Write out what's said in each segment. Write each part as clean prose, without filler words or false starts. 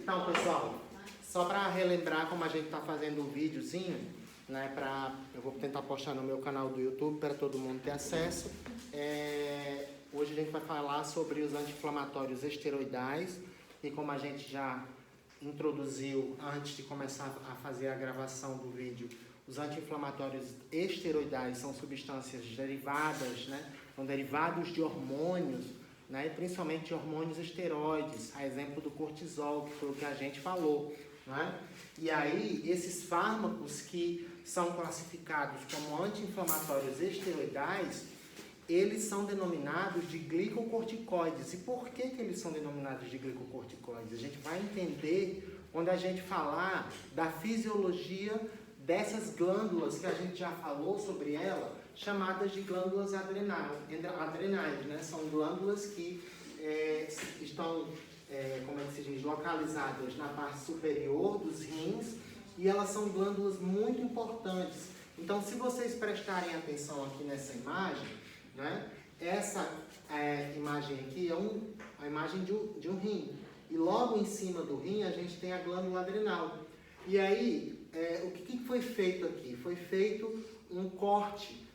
Então, pessoal, só para relembrar como a gente está fazendo um videozinho, né, eu vou tentar postar no meu canal do YouTube para todo mundo ter acesso. Hoje a gente vai falar sobre os anti-inflamatórios esteroidais e como a gente já introduziu antes de começar a fazer a gravação do vídeo, os anti-inflamatórios esteroidais são substâncias derivadas, né, são derivados de hormônios, né, principalmente de hormônios esteroides, a exemplo do cortisol, que foi o que a gente falou. Né? E aí, esses fármacos que são classificados como anti-inflamatórios esteroidais, eles são denominados de glicocorticoides. E por que eles são denominados de glicocorticoides? A gente vai entender quando a gente falar da fisiologia dessas glândulas que a gente já falou sobre ela, chamadas de glândulas adrenais, né? São glândulas que estão, como é que se diz, localizadas na parte superior dos rins, e elas são glândulas muito importantes. Então, se vocês prestarem atenção aqui nessa imagem, né? Essa imagem aqui é a imagem de um rim, e logo em cima do rim a gente tem a glândula adrenal. E aí, o que foi feito aqui? Foi feito um corte,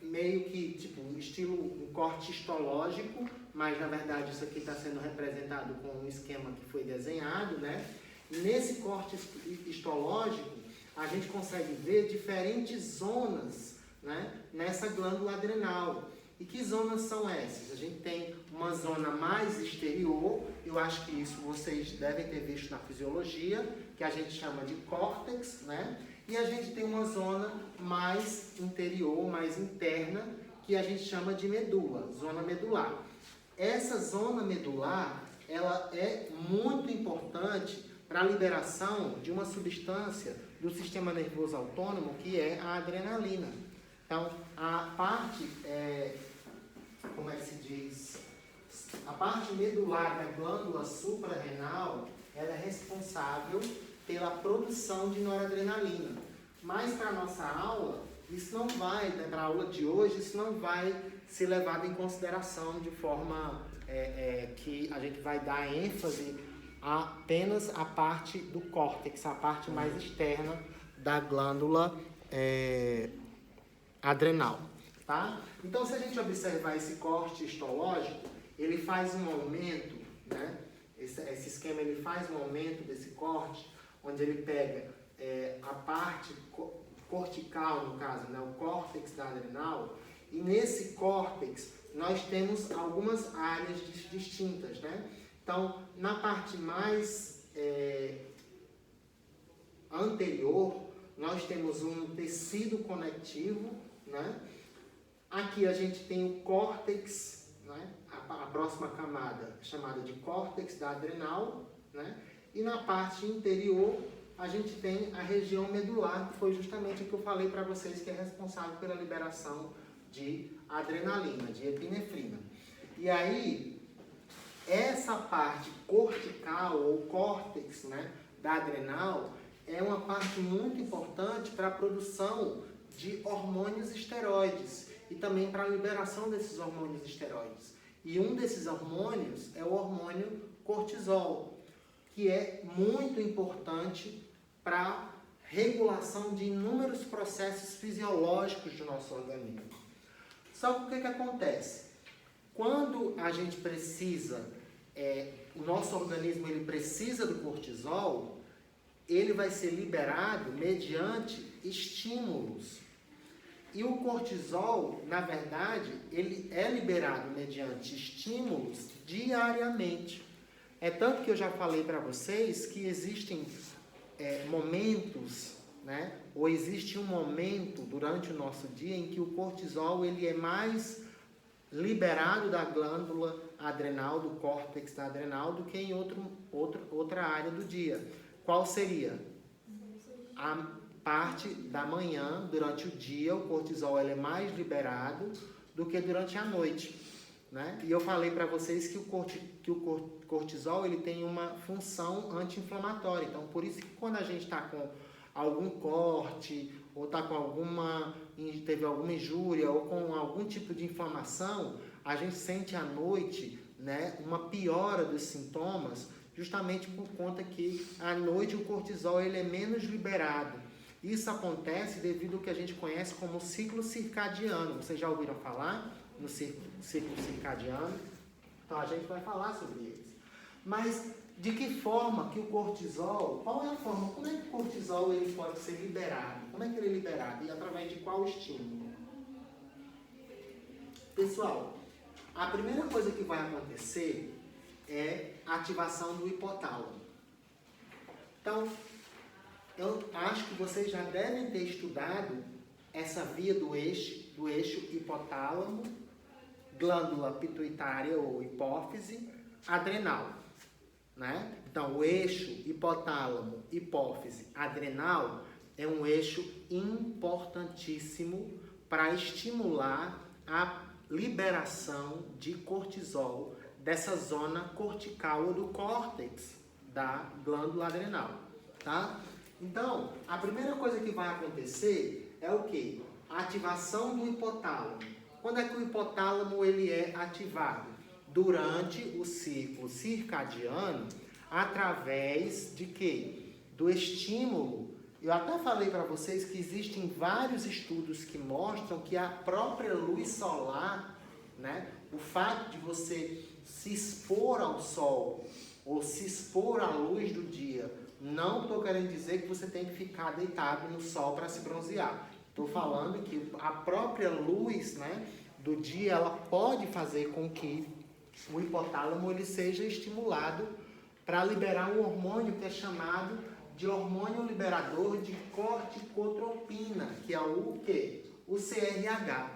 meio que tipo um corte histológico, mas na verdade isso aqui está sendo representado com um esquema que foi desenhado, né? Nesse corte histológico a gente consegue ver diferentes zonas, né, nessa glândula adrenal. E que zonas são essas? A gente tem uma zona mais exterior, eu acho que isso vocês devem ter visto na fisiologia, que a gente chama de córtex, né? E a gente tem uma zona mais interior, mais interna, que a gente chama de medula, zona medular. Essa zona medular, ela é muito importante para a liberação de uma substância do sistema nervoso autônomo, que é a adrenalina. Então, a parte, como é que se diz? A parte medular da glândula suprarrenal, ela é responsável pela produção de noradrenalina. Mas para a nossa aula, isso não vai, né, para a aula de hoje, isso não vai ser levado em consideração de forma que a gente vai dar ênfase apenas à parte do córtex, a parte mais externa da glândula adrenal, tá? Então, se a gente observar esse corte histológico, ele faz um aumento, né? Esse esquema ele faz um aumento desse corte, onde ele pega a parte cortical, no caso, né? O córtex da adrenal, e nesse córtex nós temos algumas áreas distintas, né? Então, na parte mais anterior, nós temos um tecido conectivo, né? Aqui a gente tem o córtex, né? A próxima camada chamada de córtex da adrenal, né? E na parte interior a gente tem a região medular, que foi justamente o que eu falei para vocês, que é responsável pela liberação de adrenalina, de epinefrina. E aí, essa parte cortical ou córtex, né, da adrenal é uma parte muito importante para a produção de hormônios esteroides e também para a liberação desses hormônios esteroides. E um desses hormônios é o hormônio cortisol, que é muito importante para a regulação de inúmeros processos fisiológicos do nosso organismo. Só que o que acontece? Quando a gente precisa, o nosso organismo ele precisa do cortisol, ele vai ser liberado mediante estímulos. E o cortisol, na verdade, ele é liberado mediante estímulos diariamente. É tanto que eu já falei para vocês que existem momentos, né? Ou existe um momento durante o nosso dia em que o cortisol ele é mais liberado da glândula adrenal, do córtex da adrenal, do que em outra área do dia. Qual seria? A parte da manhã, durante o dia, o cortisol ele é mais liberado do que durante a noite, né? E eu falei para vocês que o cortisol ele tem uma função anti-inflamatória. Então, por isso que quando a gente está com algum corte, ou está com teve alguma injúria, ou com algum tipo de inflamação, a gente sente à noite, né, uma piora dos sintomas, justamente por conta que à noite o cortisol ele é menos liberado. Isso acontece devido ao que a gente conhece como ciclo circadiano. Vocês já ouviram falar no ciclo circadiano? Então a gente vai falar sobre eles. Mas de que forma que o cortisol, qual é a forma, como é que o cortisol ele pode ser liberado? Como é que ele é liberado? E através de qual estímulo? Pessoal, a primeira coisa que vai acontecer é a ativação do hipotálamo. Então, eu acho que vocês já devem ter estudado essa via do eixo hipotálamo, glândula pituitária ou hipófise, adrenal. Né? Então, o eixo hipotálamo, hipófise, adrenal é um eixo importantíssimo para estimular a liberação de cortisol dessa zona cortical ou do córtex da glândula adrenal. Tá? Então, a primeira coisa que vai acontecer é o quê? A ativação do hipotálamo. Quando é que o hipotálamo ele é ativado? Durante o ciclo circadiano, através de quê? Do estímulo. Eu até falei para vocês que existem vários estudos que mostram que a própria luz solar, né, o fato de você se expor ao sol ou se expor à luz do dia, não estou querendo dizer que você tem que ficar deitado no sol para se bronzear. Estou falando que a própria luz, né, do dia, ela pode fazer com que o hipotálamo ele seja estimulado para liberar um hormônio que é chamado de hormônio liberador de corticotropina, que é o quê? O CRH.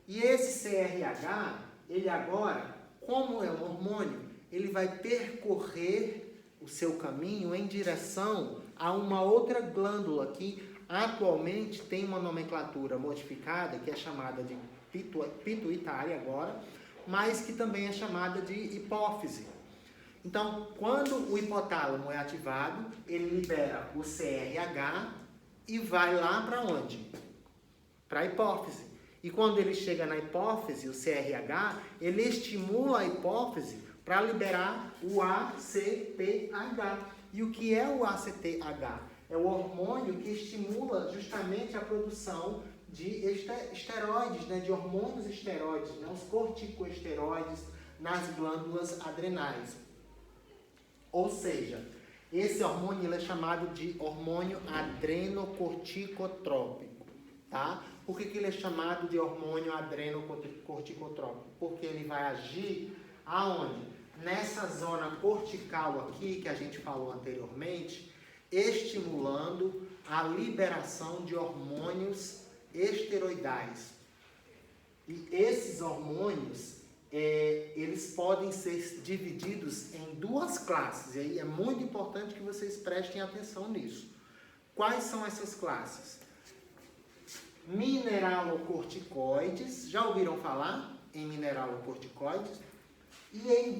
E esse CRH, ele agora, como é um hormônio, ele vai percorrer o seu caminho em direção a uma outra glândula que atualmente tem uma nomenclatura modificada, que é chamada de pituitária agora, mas que também é chamada de hipófise. Então, quando o hipotálamo é ativado, ele libera o CRH e vai lá para onde? Para a hipófise. E quando ele chega na hipófise, o CRH, ele estimula a hipófise para liberar o ACTH. E o que é o ACTH? É o hormônio que estimula justamente a produção de esteroides, né, de hormônios esteroides, né, os corticoesteroides nas glândulas adrenais. Ou seja, esse hormônio ele é chamado de hormônio adrenocorticotrópico. Tá? Por que ele é chamado de hormônio adrenocorticotrópico? Porque ele vai agir aonde? Nessa zona cortical aqui, que a gente falou anteriormente, estimulando a liberação de hormônios esteroidais. E esses hormônios, eles podem ser divididos em duas classes. E aí é muito importante que vocês prestem atenção nisso. Quais são essas classes? Mineralocorticoides. Já ouviram falar em mineralocorticoides? E em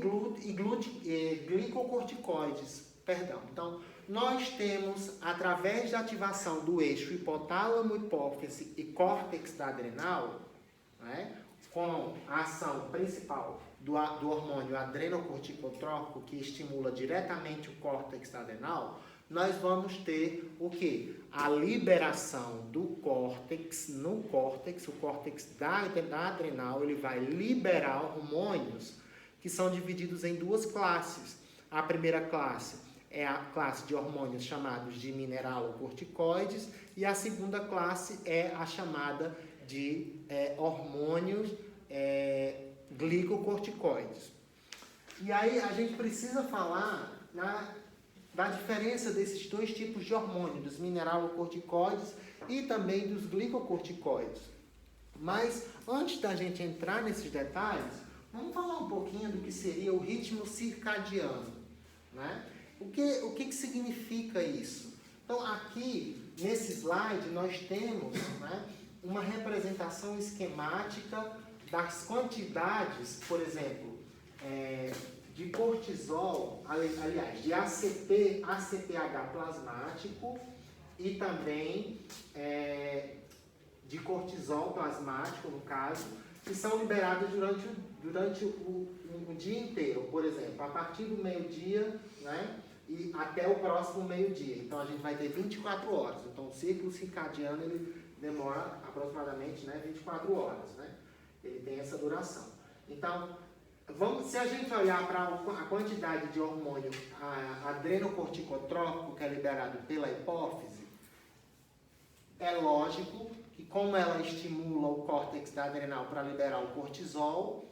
glicocorticoides. Perdão. Então, nós temos, através da ativação do eixo hipotálamo, hipófise e córtex da adrenal, né, com a ação principal do hormônio adrenocorticotrópico, que estimula diretamente o córtex adrenal, nós vamos ter o quê? A liberação do córtex, no córtex, o córtex da adrenal, ele vai liberar hormônios que são divididos em duas classes. A primeira classe é a classe de hormônios chamados de mineralocorticoides e a segunda classe é a chamada de hormônios glicocorticoides. E aí a gente precisa falar da diferença desses dois tipos de hormônio, dos mineralocorticoides e também dos glicocorticoides. Mas antes da gente entrar nesses detalhes, vamos falar um pouquinho do que seria o ritmo circadiano, né? O que significa isso? Então, aqui, nesse slide, nós temos, né, uma representação esquemática das quantidades, por exemplo, de cortisol, aliás, de ACTH plasmático e também de cortisol plasmático, no caso, que são liberados durante o dia inteiro, por exemplo, a partir do meio-dia, né, e até o próximo meio-dia. Então a gente vai ter 24 horas. Então o ciclo circadiano ele demora aproximadamente, né, 24 horas, né? Ele tem essa duração. Então, se a gente olhar para a quantidade de hormônio adrenocorticotrópico que é liberado pela hipófise, é lógico que como ela estimula o córtex da adrenal para liberar o cortisol,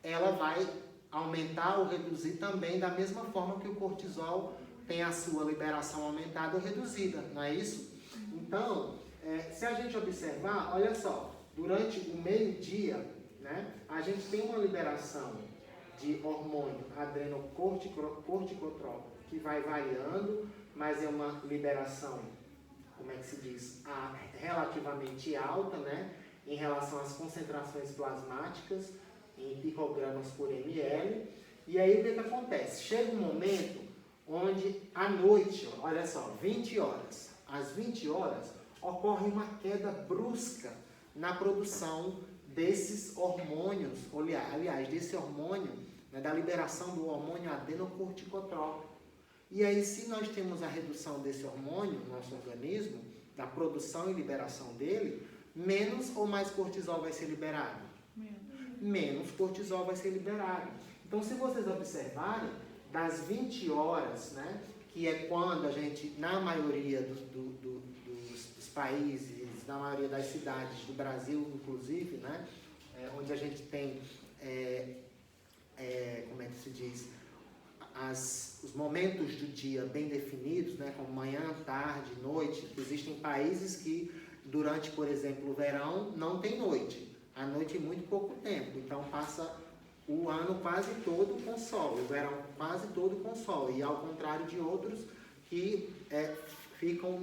ela vai aumentar ou reduzir também da mesma forma que o cortisol tem a sua liberação aumentada ou reduzida, não é isso? Então, se a gente observar, olha só, durante o meio-dia, né, a gente tem uma liberação de hormônio adrenocorticotrópico que vai variando, mas é uma liberação, como é que se diz, relativamente alta, né, em relação às concentrações plasmáticas em picogramas por ml. E aí o que acontece? Chega um momento onde à noite, olha só, 20 horas, às 20 horas ocorre uma queda brusca na produção desses hormônios, aliás, desse hormônio, né, da liberação do hormônio adenocorticotrópico. E aí, se nós temos a redução desse hormônio no nosso organismo, da produção e liberação dele, menos ou mais cortisol vai ser liberado? Menos cortisol vai ser liberado. Então, se vocês observarem, das 20 horas, né, que é quando a gente, na maioria dos países, na maioria das cidades do Brasil, inclusive, né, onde a gente tem, como é que se diz, os momentos do dia bem definidos, né, como manhã, tarde, noite. Existem países que, durante, por exemplo, o verão, não tem noite. A noite é muito pouco tempo, então passa o ano quase todo com sol, o verão quase todo com sol, e ao contrário de outros que ficam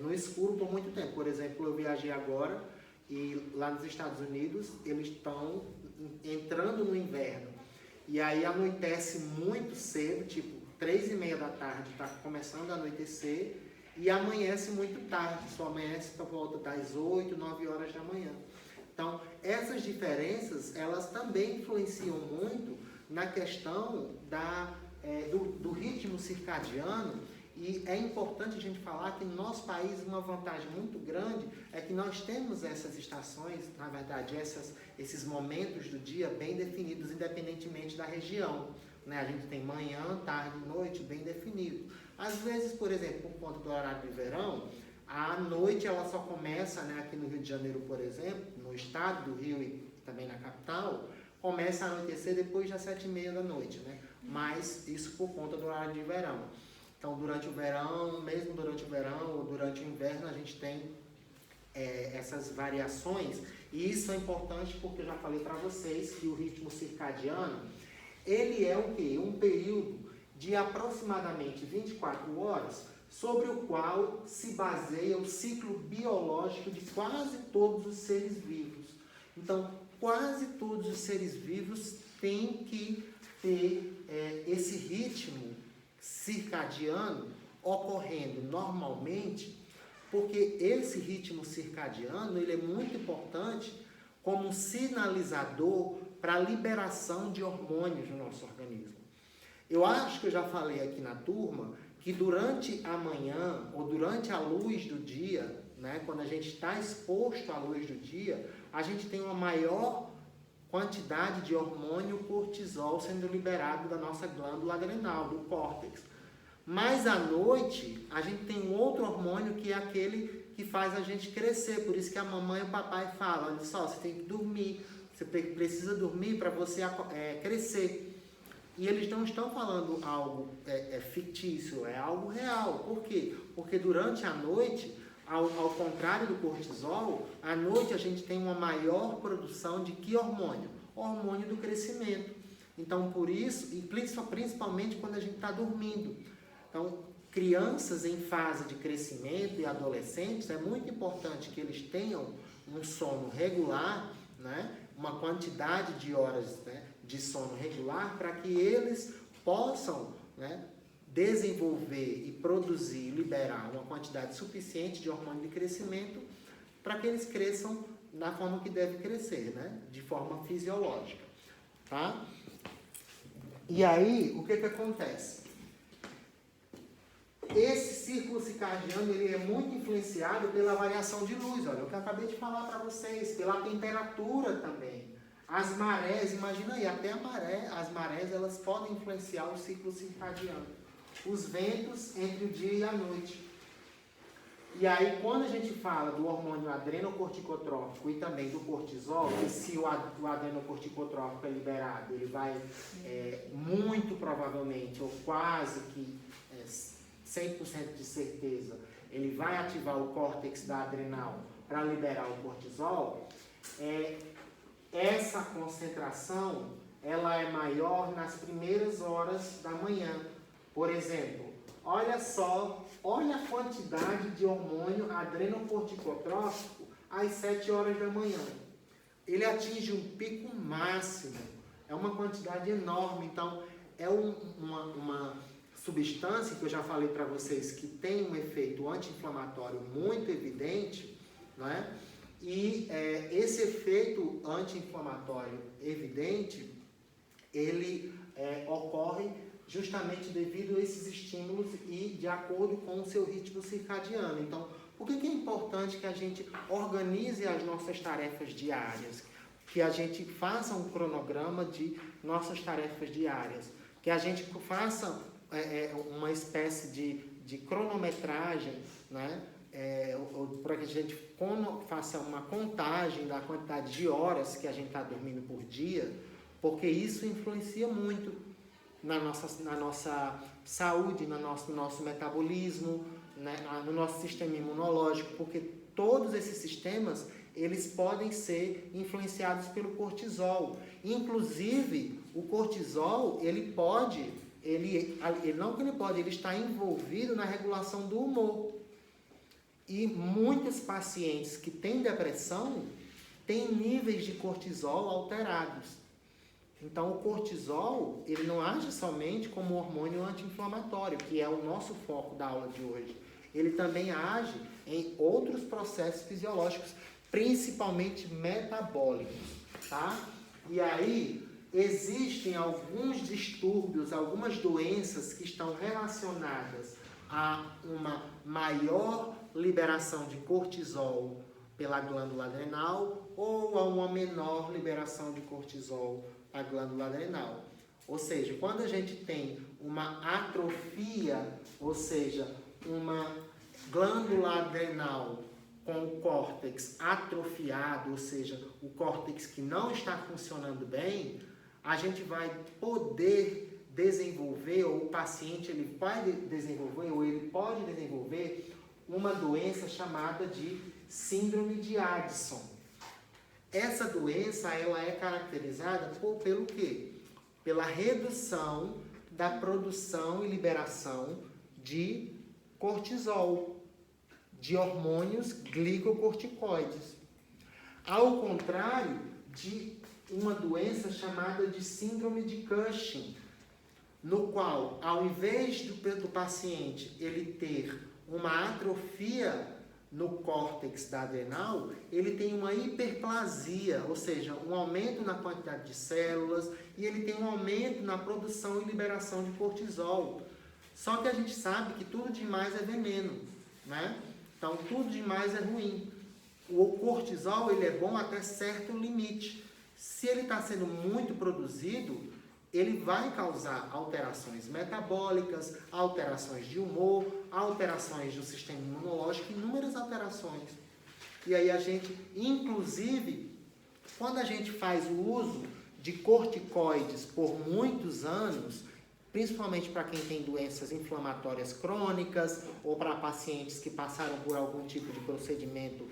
no escuro por muito tempo. Por exemplo, eu viajei agora e lá nos Estados Unidos eles estão entrando no inverno, e aí anoitece muito cedo, tipo 3:30 da tarde, está começando a anoitecer, e amanhece muito tarde, só amanhece por volta das 8, 9 horas da manhã. Então, essas diferenças, elas também influenciam muito na questão do ritmo circadiano, e é importante a gente falar que no nosso país uma vantagem muito grande é que nós temos essas estações, na verdade, esses momentos do dia bem definidos, independentemente da região, né? A gente tem manhã, tarde, noite, bem definido. Às vezes, por exemplo, por conta do horário de verão, a noite ela só começa, né, aqui no Rio de Janeiro, por exemplo, no estado do Rio e também na capital, começa a anoitecer depois das 7:30 da noite, né? Mas isso por conta do horário de verão. Então, durante o verão, mesmo durante o verão ou durante o inverno, a gente tem essas variações, e isso é importante porque eu já falei para vocês que o ritmo circadiano, ele é o quê? Um período de aproximadamente 24 horas, sobre o qual se baseia o ciclo biológico de quase todos os seres vivos. Então, quase todos os seres vivos têm que ter esse ritmo circadiano ocorrendo normalmente, porque esse ritmo circadiano ele é muito importante como um sinalizador para a liberação de hormônios no nosso organismo. Eu acho que eu já falei aqui na turma que durante a manhã ou durante a luz do dia, né, quando a gente está exposto à luz do dia, a gente tem uma maior quantidade de hormônio cortisol sendo liberado da nossa glândula adrenal, do córtex. Mas à noite, a gente tem um outro hormônio que é aquele que faz a gente crescer. Por isso que a mamãe e o papai falam, olha só, você tem que dormir, você precisa dormir para você crescer. E eles não estão falando algo fictício, é algo real. Por quê? Porque durante a noite, ao contrário do cortisol, à noite a gente tem uma maior produção de que hormônio? O hormônio do crescimento. Então, por isso, e principalmente quando a gente está dormindo. Então, crianças em fase de crescimento e adolescentes, é muito importante que eles tenham um sono regular, né? Uma quantidade de horas, né, de sono regular, para que eles possam, né, desenvolver e produzir, liberar uma quantidade suficiente de hormônio de crescimento para que eles cresçam da forma que deve crescer, né, de forma fisiológica. tá? E aí, o que acontece? Esse círculo circadiano ele é muito influenciado pela variação de luz, olha, o que eu acabei de falar para vocês, pela temperatura também. As marés, imagina aí, até as marés elas podem influenciar o ciclo circadiano. Os ventos entre o dia e a noite. E aí, quando a gente fala do hormônio adrenocorticotrófico e também do cortisol, e se o adrenocorticotrófico é liberado, ele vai, muito provavelmente, ou quase que 100% de certeza, ele vai ativar o córtex da adrenal para liberar o cortisol, essa concentração, ela é maior nas primeiras horas da manhã. Por exemplo, olha a quantidade de hormônio adrenocorticotrófico às 7 horas da manhã. Ele atinge um pico máximo, é uma quantidade enorme. Então, é uma substância que eu já falei para vocês que tem um efeito anti-inflamatório muito evidente, não é? E esse efeito anti-inflamatório evidente, ele ocorre justamente devido a esses estímulos e de acordo com o seu ritmo circadiano. Então, por que é importante que a gente organize as nossas tarefas diárias? Que a gente faça um cronograma de nossas tarefas diárias? Que a gente faça uma espécie de cronometragem, né? Para que a gente faça uma contagem da quantidade de horas que a gente está dormindo por dia, porque isso influencia muito na nossa saúde, no nosso metabolismo, né, no nosso sistema imunológico, porque todos esses sistemas, eles podem ser influenciados pelo cortisol. Inclusive, o cortisol, ele está envolvido na regulação do humor. E muitos pacientes que têm depressão têm níveis de cortisol alterados. Então, o cortisol, ele não age somente como hormônio anti-inflamatório, que é o nosso foco da aula de hoje. Ele também age em outros processos fisiológicos, principalmente metabólicos, tá? E aí, existem alguns distúrbios, algumas doenças que estão relacionadas a uma maior liberação de cortisol pela glândula adrenal ou a uma menor liberação de cortisol a glândula adrenal. Ou seja, quando a gente tem uma atrofia, ou seja, uma glândula adrenal com o córtex atrofiado, ou seja, o córtex que não está funcionando bem, a gente vai poder desenvolver, ou o paciente ele vai desenvolver, ou ele pode desenvolver uma doença chamada de síndrome de Addison. Essa doença, ela é caracterizada pelo quê? Pela redução da produção e liberação de cortisol, de hormônios glicocorticoides. Ao contrário de uma doença chamada de síndrome de Cushing, no qual, ao invés do paciente ele ter uma atrofia no córtex da adrenal, ele tem uma hiperplasia, ou seja, um aumento na quantidade de células, e ele tem um aumento na produção e liberação de cortisol. Só que a gente sabe que tudo demais é veneno, né? Então, tudo demais é ruim. O cortisol, ele é bom até certo limite. Se ele está sendo muito produzido, ele vai causar alterações metabólicas, alterações de humor, alterações do sistema imunológico, inúmeras alterações. E aí a gente, inclusive, quando a gente faz o uso de corticoides por muitos anos, principalmente para quem tem doenças inflamatórias crônicas ou para pacientes que passaram por algum tipo de procedimento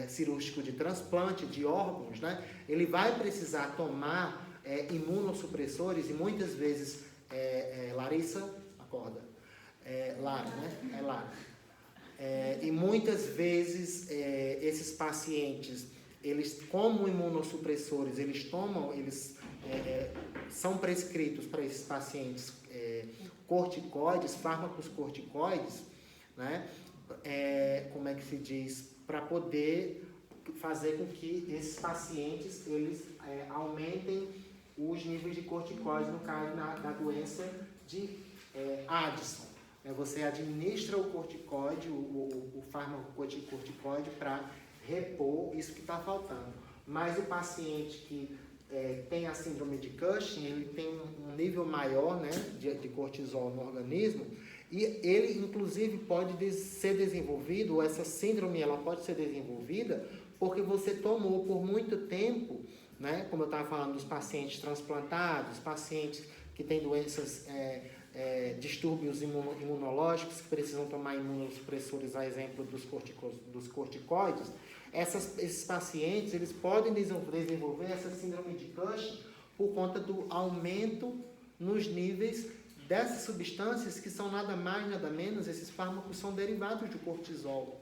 cirúrgico de transplante de órgãos, né? Ele vai precisar tomar imunossupressores e muitas vezes, Larissa, acorda, Lara, né? Lara. E muitas vezes esses pacientes, eles como imunossupressores, eles são prescritos para esses pacientes corticoides, fármacos corticoides, né? Como é que se diz? Para poder fazer com que esses pacientes eles aumentem os níveis de corticóide no caso da doença de Addison. Você administra o corticóide, o fármaco corticóide para repor isso que está faltando. Mas o paciente que tem a síndrome de Cushing, ele tem um nível maior, né, de cortisol no organismo, e ele inclusive pode ser desenvolvido, ou essa síndrome ela pode ser desenvolvida porque você tomou por muito tempo, né, como eu estava falando dos pacientes transplantados, pacientes que têm doenças, distúrbios imunológicos, que precisam tomar imunossupressores, a exemplo dos corticoides. Esses pacientes eles podem desenvolver essa síndrome de Cushing por conta do aumento nos níveis dessas substâncias que são nada mais, nada menos, esses fármacos são derivados do cortisol.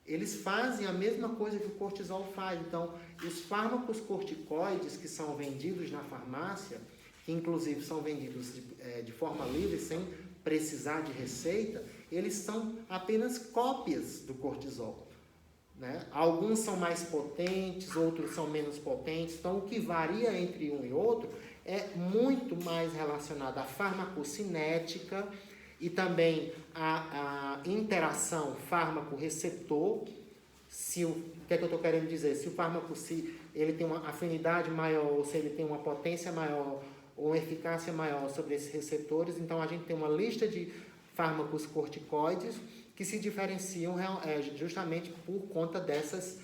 Eles fazem a mesma coisa que o cortisol faz. Então, os fármacos corticoides que são vendidos na farmácia, que inclusive são vendidos de forma livre, sem precisar de receita, eles são apenas cópias do cortisol. Né? Alguns são mais potentes, outros são menos potentes. Então, o que varia entre um e outro é muito mais relacionado à farmacocinética e também à interação fármaco-receptor. O que é que eu estou querendo dizer? Se o fármaco ele tem uma afinidade maior, ou se ele tem uma potência maior, ou uma eficácia maior sobre esses receptores, então a gente tem uma lista de fármacos corticoides que se diferenciam justamente por conta dessas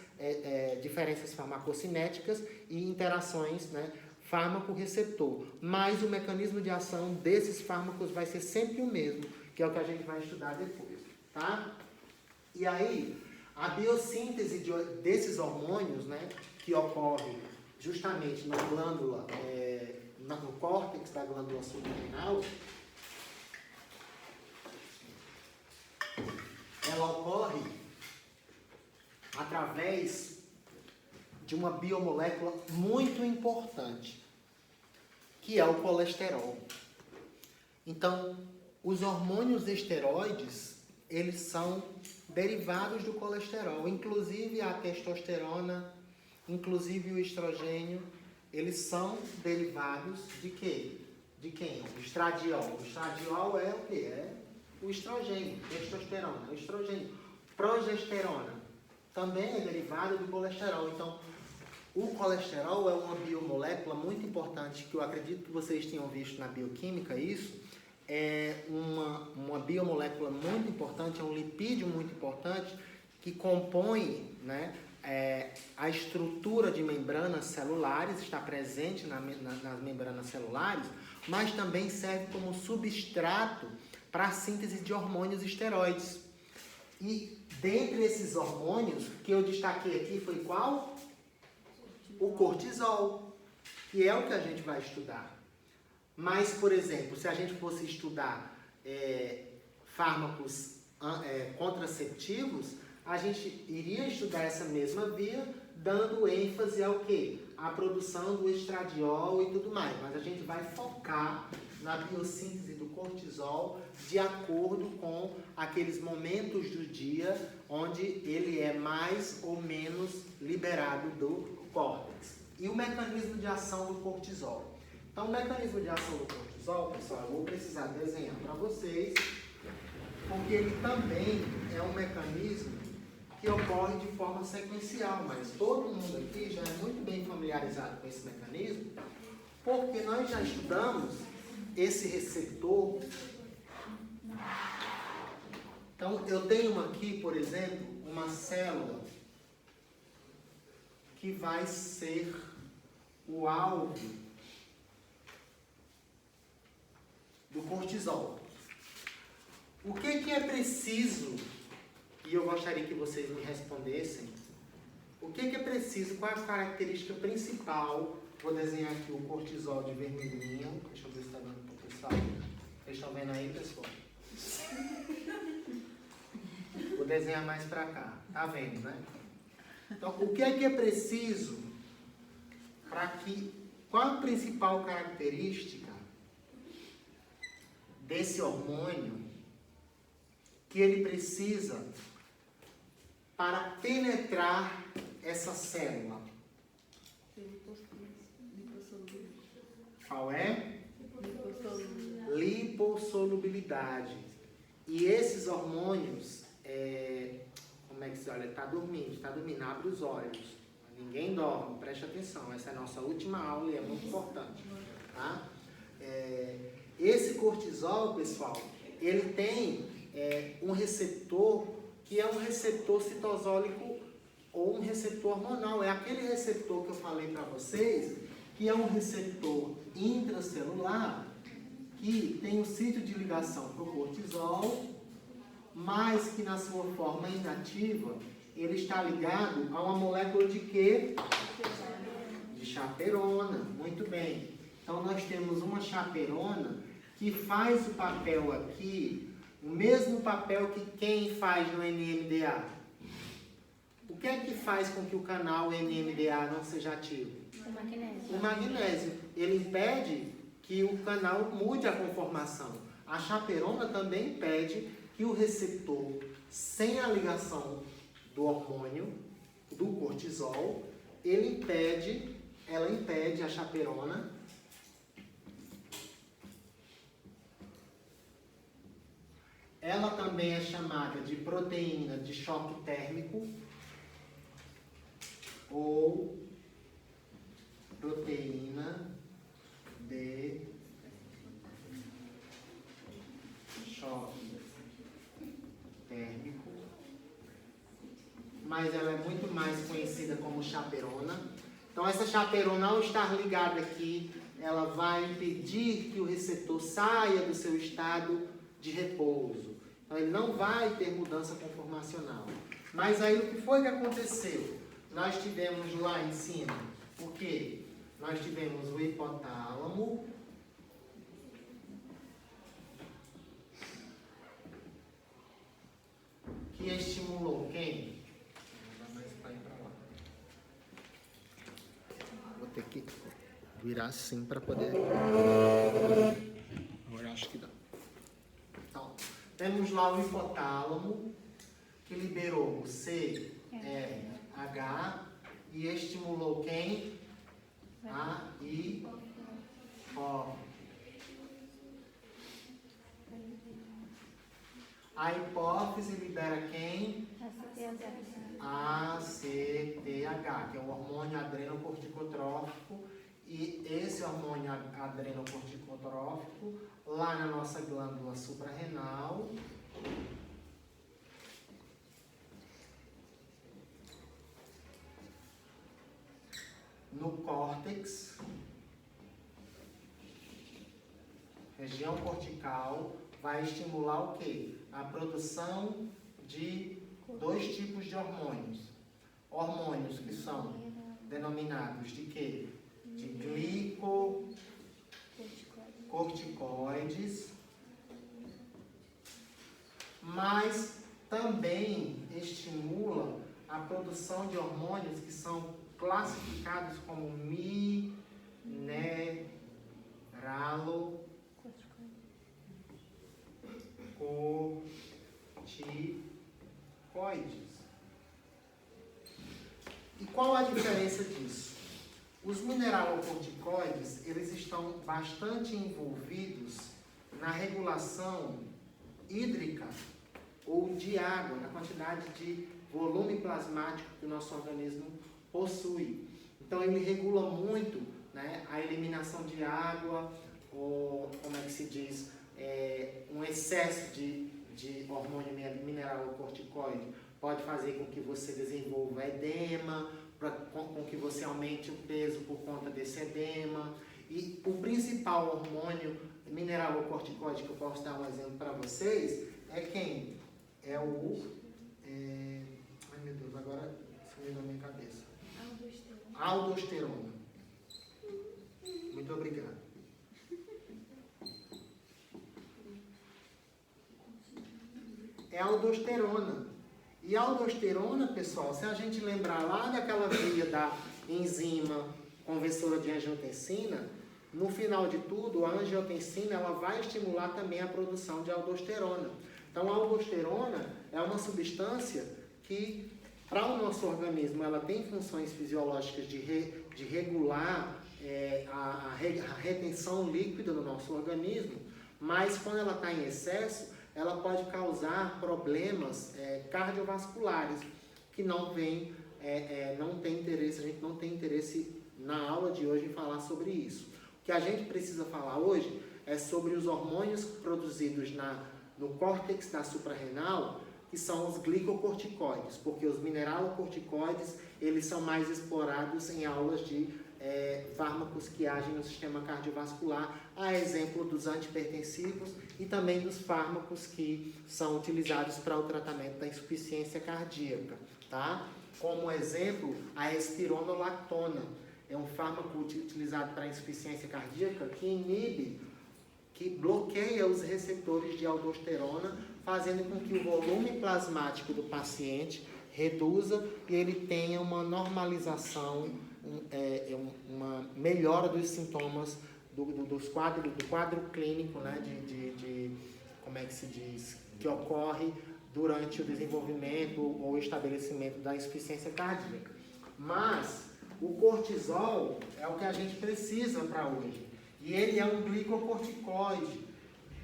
diferenças farmacocinéticas e interações, né, fármaco-receptor. Mas o mecanismo de ação desses fármacos vai ser sempre o mesmo, que é o que a gente vai estudar depois, tá? E aí, a biossíntese desses hormônios, né, que ocorre justamente na glândula, no córtex da glândula suprarrenal, ela ocorre através de uma biomolécula muito importante, que é o colesterol. Então, os hormônios esteroides, eles são derivados do colesterol, inclusive a testosterona, inclusive o estrogênio, eles são derivados de quê? De quem? O estradiol. O estradiol é o quê? É o estrogênio, testosterona, o estrogênio. Progesterona também é derivado do colesterol. Então, o colesterol é uma biomolécula muito importante, que eu acredito que vocês tenham visto na bioquímica isso. É uma biomolécula muito importante, é um lipídio muito importante, que compõe, né, a estrutura de membranas celulares, está presente nas membranas celulares, mas também serve como substrato para a síntese de hormônios esteroides. E dentre esses hormônios, que eu destaquei aqui foi qual? O cortisol, que é o que a gente vai estudar. Mas, por exemplo, se a gente fosse estudar fármacos contraceptivos, a gente iria estudar essa mesma via, dando ênfase ao quê? A produção do estradiol e tudo mais. Mas a gente vai focar na biossíntese do cortisol de acordo com aqueles momentos do dia onde ele é mais ou menos liberado do córtex. E o mecanismo de ação do cortisol. Então, o mecanismo de ação do cortisol, pessoal, eu vou precisar desenhar para vocês, porque ele também é um mecanismo que ocorre de forma sequencial, mas todo mundo aqui já é muito bem familiarizado com esse mecanismo, porque nós já estudamos esse receptor. Então, eu tenho aqui, por exemplo, uma célula que vai ser o alvo do cortisol. O que é preciso, e eu gostaria que vocês me respondessem, o que é preciso, qual é a característica principal? Vou desenhar aqui o cortisol de vermelhinho. Deixa eu ver se está dando para o pessoal. Vocês estão vendo aí, pessoal? Vou desenhar mais para cá. Tá vendo, né? Então, o que é preciso para que... Qual a principal característica desse hormônio que ele precisa para penetrar essa célula? Qual é? Lipossolubilidade. E esses hormônios, como é que se olha? Está dormindo, abre os olhos. Ninguém dorme, preste atenção, essa é a nossa última aula e é muito importante. Tá? Esse cortisol, pessoal, ele tem um receptor que é um receptor citosólico ou um receptor hormonal. É aquele receptor que eu falei para vocês, que é um receptor intracelular que tem um sítio de ligação para o cortisol, mas que na sua forma inativa ele está ligado a uma molécula de quê? De chaperona. Muito bem. Então nós temos uma chaperona que faz o papel aqui, o mesmo papel que quem faz no NMDA. O que é que faz com que o canal NMDA não seja ativo? O magnésio. O magnésio. Ele impede que o canal mude a conformação. A chaperona também impede que o receptor, sem a ligação do hormônio, do cortisol, ela impede a chaperona ela também é chamada de proteína de choque térmico ou proteína de choque térmico, mas ela é muito mais conhecida como chaperona. Então essa chaperona, ao estar ligada aqui, ela vai impedir que o receptor saia do seu estado de repouso. Então ele não vai ter mudança conformacional. Mas aí o que foi que aconteceu? Nós tivemos lá em cima, o quê? Nós tivemos o hipotálamo, que estimulou quem? Não dá mais para ir para lá. Vou ter que virar assim para poder... Agora acho que dá. Então, temos lá o hipotálamo, que liberou o CRH e estimulou quem? A hipófise. A hipófise libera quem? ACTH, que é o hormônio adrenocorticotrófico. E esse hormônio adrenocorticotrófico, lá na nossa glândula suprarrenal, no córtex, região cortical, vai estimular o quê? A produção de dois tipos de hormônios. Hormônios que são denominados de quê? De glicocorticoides, mas também estimula a produção de hormônios que são classificados como mineralocorticoides. E qual a diferença disso? Os mineralocorticoides, eles estão bastante envolvidos na regulação hídrica ou de água, na quantidade de volume plasmático que o nosso organismo possui. Então ele regula muito, né, a eliminação de água, ou como é que se diz, um excesso de hormônio mineralocorticoide pode fazer com que você desenvolva edema, com que você aumente o peso por conta desse edema. E o principal hormônio mineralocorticoide que eu posso dar um exemplo para vocês é quem? É o... ai meu Deus, agora sumiu na minha cabeça. Aldosterona. Muito obrigado. É a aldosterona. E a aldosterona, pessoal, se a gente lembrar lá daquela via da enzima conversora de angiotensina, no final de tudo, a angiotensina ela vai estimular também a produção de aldosterona. Então, a aldosterona é uma substância que, para o nosso organismo, ela tem funções fisiológicas de regular a retenção líquida no nosso organismo, mas quando ela está em excesso, ela pode causar problemas cardiovasculares, que não tem interesse, a gente não tem interesse na aula de hoje em falar sobre isso. O que a gente precisa falar hoje é sobre os hormônios produzidos no córtex da suprarrenal, que são os glicocorticoides, porque os mineralocorticoides, eles são mais explorados em aulas de fármacos que agem no sistema cardiovascular, a exemplo dos antihipertensivos e também dos fármacos que são utilizados para o tratamento da insuficiência cardíaca, tá? Como exemplo, a espironolactona é um fármaco utilizado para a insuficiência cardíaca que bloqueia os receptores de aldosterona, fazendo com que o volume plasmático do paciente reduza e ele tenha uma normalização, uma melhora dos sintomas do quadro clínico, né, como é que se diz, que ocorre durante o desenvolvimento ou estabelecimento da insuficiência cardíaca. Mas o cortisol é o que a gente precisa para hoje. E ele é um glicocorticoide.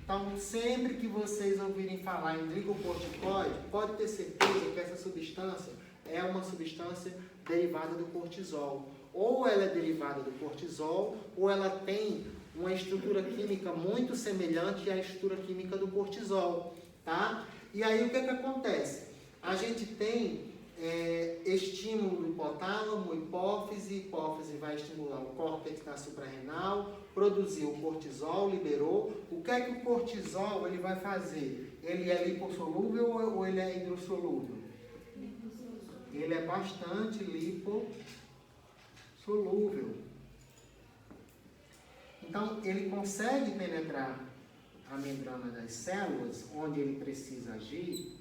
Então, sempre que vocês ouvirem falar em glicocorticoide, pode ter certeza que essa substância é uma substância derivada do cortisol. Ou ela é derivada do cortisol, ou ela tem uma estrutura química muito semelhante à estrutura química do cortisol, tá? E aí o que acontece? A gente tem estímulo do hipotálamo, hipófise vai estimular o córtex da suprarrenal, produziu o cortisol, liberou. O que é que o cortisol ele vai fazer? Ele é lipossolúvel ou ele é hidrossolúvel? Ele é bastante lipossolúvel. Então, ele consegue penetrar a membrana das células, onde ele precisa agir,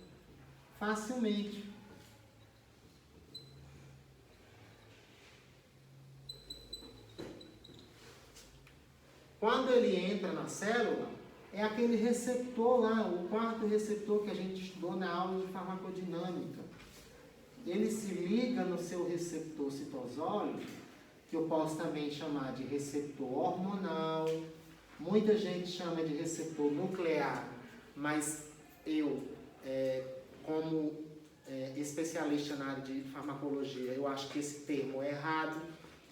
facilmente. Quando ele entra na célula, é aquele receptor lá, o quarto receptor que a gente estudou na aula de farmacodinâmica. Ele se liga no seu receptor citosólico, que eu posso também chamar de receptor hormonal. Muita gente chama de receptor nuclear, mas eu, como especialista na área de farmacologia, eu acho que esse termo é errado,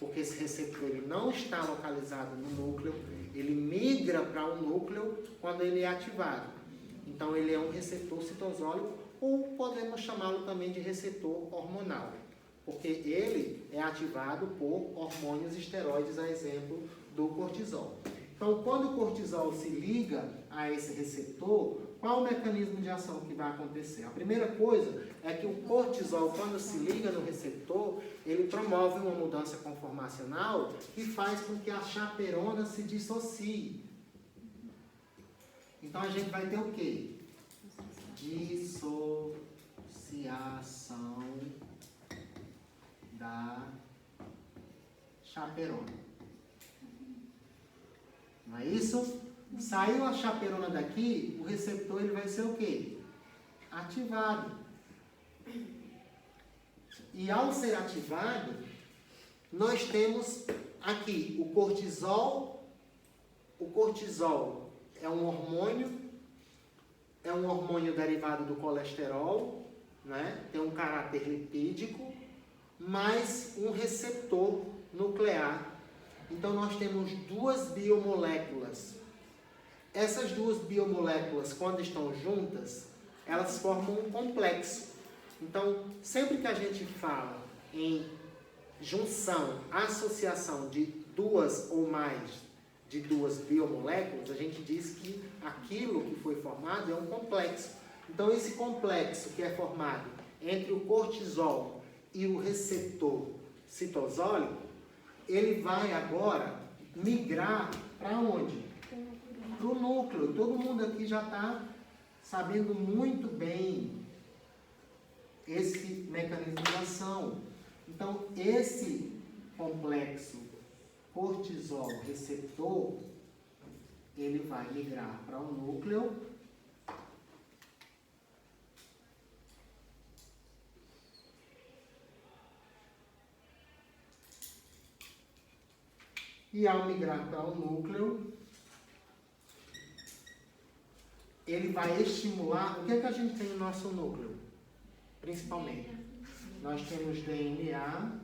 porque esse receptor ele não está localizado no núcleo, ele migra para o núcleo quando ele é ativado. Então, ele é um receptor citosólico, ou podemos chamá-lo também de receptor hormonal, porque ele é ativado por hormônios esteroides, a exemplo do cortisol. Então, quando o cortisol se liga a esse receptor, qual o mecanismo de ação que vai acontecer? A primeira coisa é que o cortisol, quando se liga no receptor, ele promove uma mudança conformacional que faz com que a chaperona se dissocie. Então, a gente vai ter o quê? Dissociação da chaperona. Não é isso? Saiu a chaperona daqui, o receptor ele vai ser o quê? Ativado. E ao ser ativado, nós temos aqui o cortisol. O cortisol é um hormônio derivado do colesterol, né? Tem um caráter lipídico, mais um receptor nuclear. Então, nós temos duas biomoléculas. Essas duas biomoléculas, quando estão juntas, elas formam um complexo. Então, sempre que a gente fala em junção, associação de duas ou mais de duas biomoléculas, a gente diz que aquilo que foi formado é um complexo. Então, esse complexo que é formado entre o cortisol e o receptor citosólico, ele vai agora migrar para onde? Para o núcleo. Todo mundo aqui já está sabendo muito bem esse mecanismo de ação. Então, esse complexo cortisol receptor, ele vai migrar para o núcleo. E ao migrar para o núcleo, ele vai estimular... O que é que a gente tem no nosso núcleo? Principalmente. Nós temos DNA.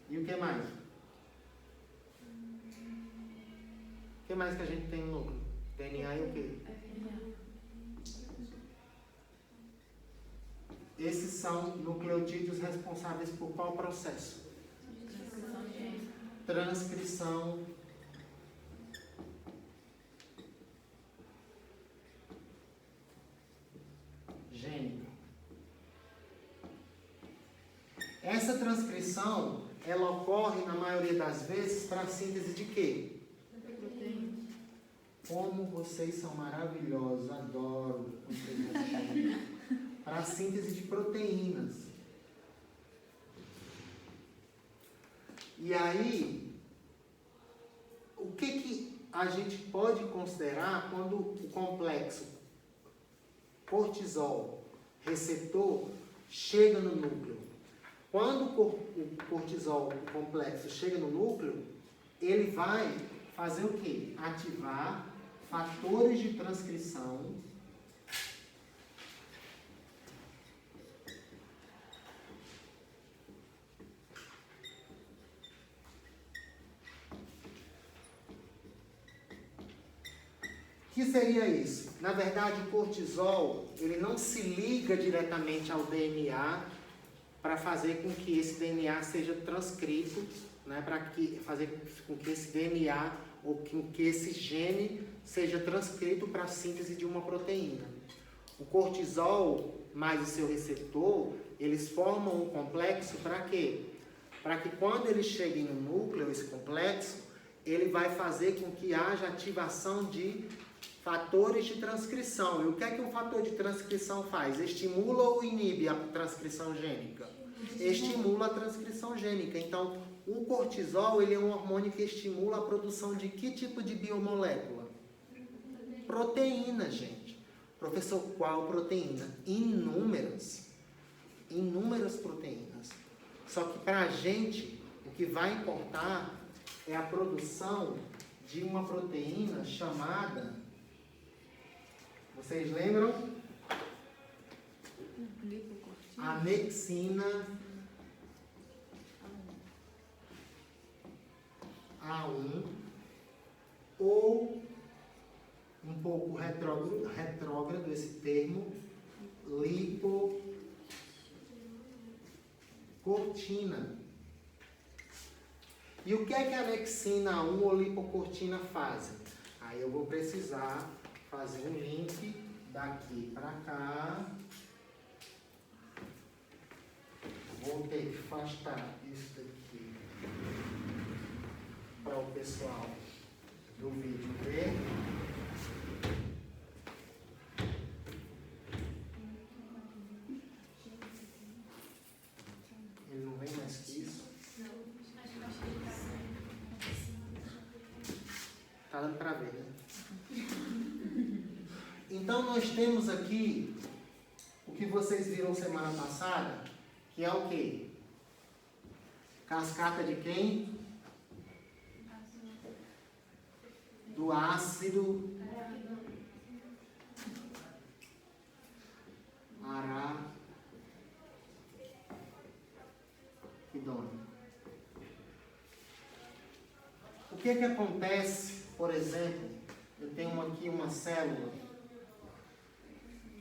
E o que mais? O que mais que a gente tem no núcleo? DNA e o quê? Esses são nucleotídeos responsáveis por qual processo? Transcrição gênica. Essa transcrição, ela ocorre na maioria das vezes para a síntese de quê? Como vocês são maravilhosos, adoro vocês assim. Para a síntese de proteínas. E aí, o que a gente pode considerar quando o complexo cortisol receptor chega no núcleo? Quando o cortisol o complexo chega no núcleo, ele vai fazer o quê? Ativar fatores de transcrição O que seria isso? Na verdade, o cortisol, ele não se liga diretamente ao DNA para fazer com que esse DNA seja transcrito, né, para fazer com que esse DNA ou com que esse gene seja transcrito para a síntese de uma proteína. O cortisol mais o seu receptor, eles formam um complexo para quê? Para que quando eles cheguem no núcleo, esse complexo, ele vai fazer com que haja ativação de fatores de transcrição. E o que é que um fator de transcrição faz? Estimula ou inibe a transcrição gênica? Estimula a transcrição gênica. Então, o cortisol, ele é um hormônio que estimula a produção de que tipo de biomolécula? Proteína, gente. Professor, qual proteína? Inúmeras. Inúmeras proteínas. Só que para a gente, o que vai importar é a produção de uma proteína chamada... Vocês lembram? Anexina A1, ou, um pouco retrógrado esse termo, lipocortina. E o que é que a anexina A1 ou lipocortina fazem? Aí eu vou precisar fazer um link daqui para cá. Vou ter que afastar isso daqui para o pessoal do vídeo ver. Ele não vem mais que isso? Tá dando para ver, né? Então, nós temos aqui o que vocês viram semana passada, que é o quê? Cascata de quem? Do ácido araquidônico. O que que acontece, por exemplo, eu tenho aqui uma célula,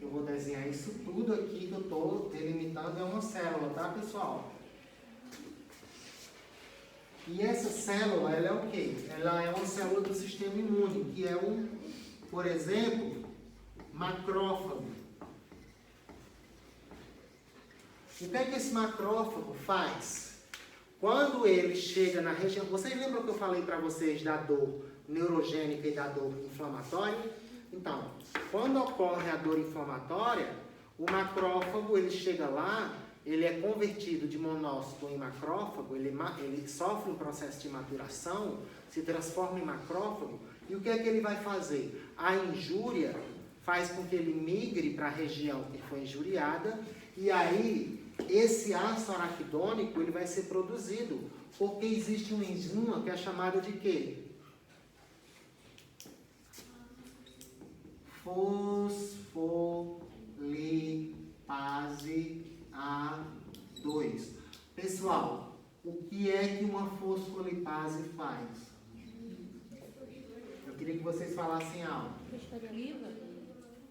eu vou desenhar isso tudo aqui que eu estou delimitando, é uma célula, tá, pessoal? E essa célula, ela é o quê? Ela é uma célula do sistema imune, que é por exemplo, macrófago. O que é que esse macrófago faz? Quando ele chega na região... Vocês lembram que eu falei para vocês da dor neurogênica e da dor inflamatória? Então, quando ocorre a dor inflamatória, o macrófago, ele chega lá, ele é convertido de monócito em macrófago, ele sofre um processo de maturação, se transforma em macrófago, e o que é que ele vai fazer? A injúria faz com que ele migre para a região que foi injuriada, e aí esse ácido araquidônico ele vai ser produzido porque existe uma enzima que é chamada de quê? Fosfolipase A2. Pessoal, o que é que uma fosfolipase faz? Eu queria que vocês falassem algo.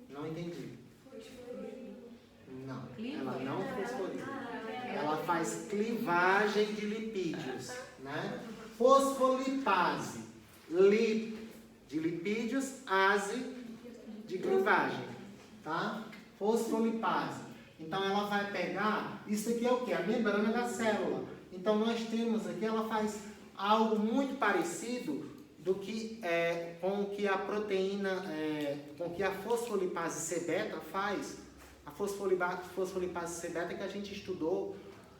Não entendi. Não, ela não fosforiza. Ela faz clivagem de lipídios, né? Fosfolipase, lip de lipídios, ase de clivagem, tá? Fosfolipase. Então ela vai pegar, isso aqui é o que? A membrana da célula. Então nós temos aqui, ela faz algo muito parecido do que com o que a proteína, com o que a fosfolipase C-beta faz. A fosfolipase C-beta que a gente estudou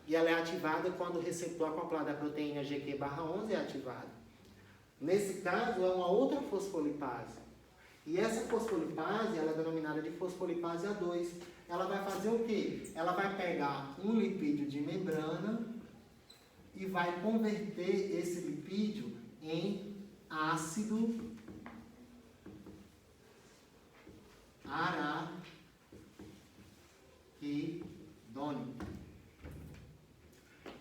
e ela é ativada quando o receptor acoplado da proteína GQ/11 é ativado. Nesse caso é uma outra fosfolipase. E essa fosfolipase, ela é denominada de fosfolipase A2. Ela vai fazer o quê? Ela vai pegar um lipídio de membrana e vai converter esse lipídio em ácido araquidônico.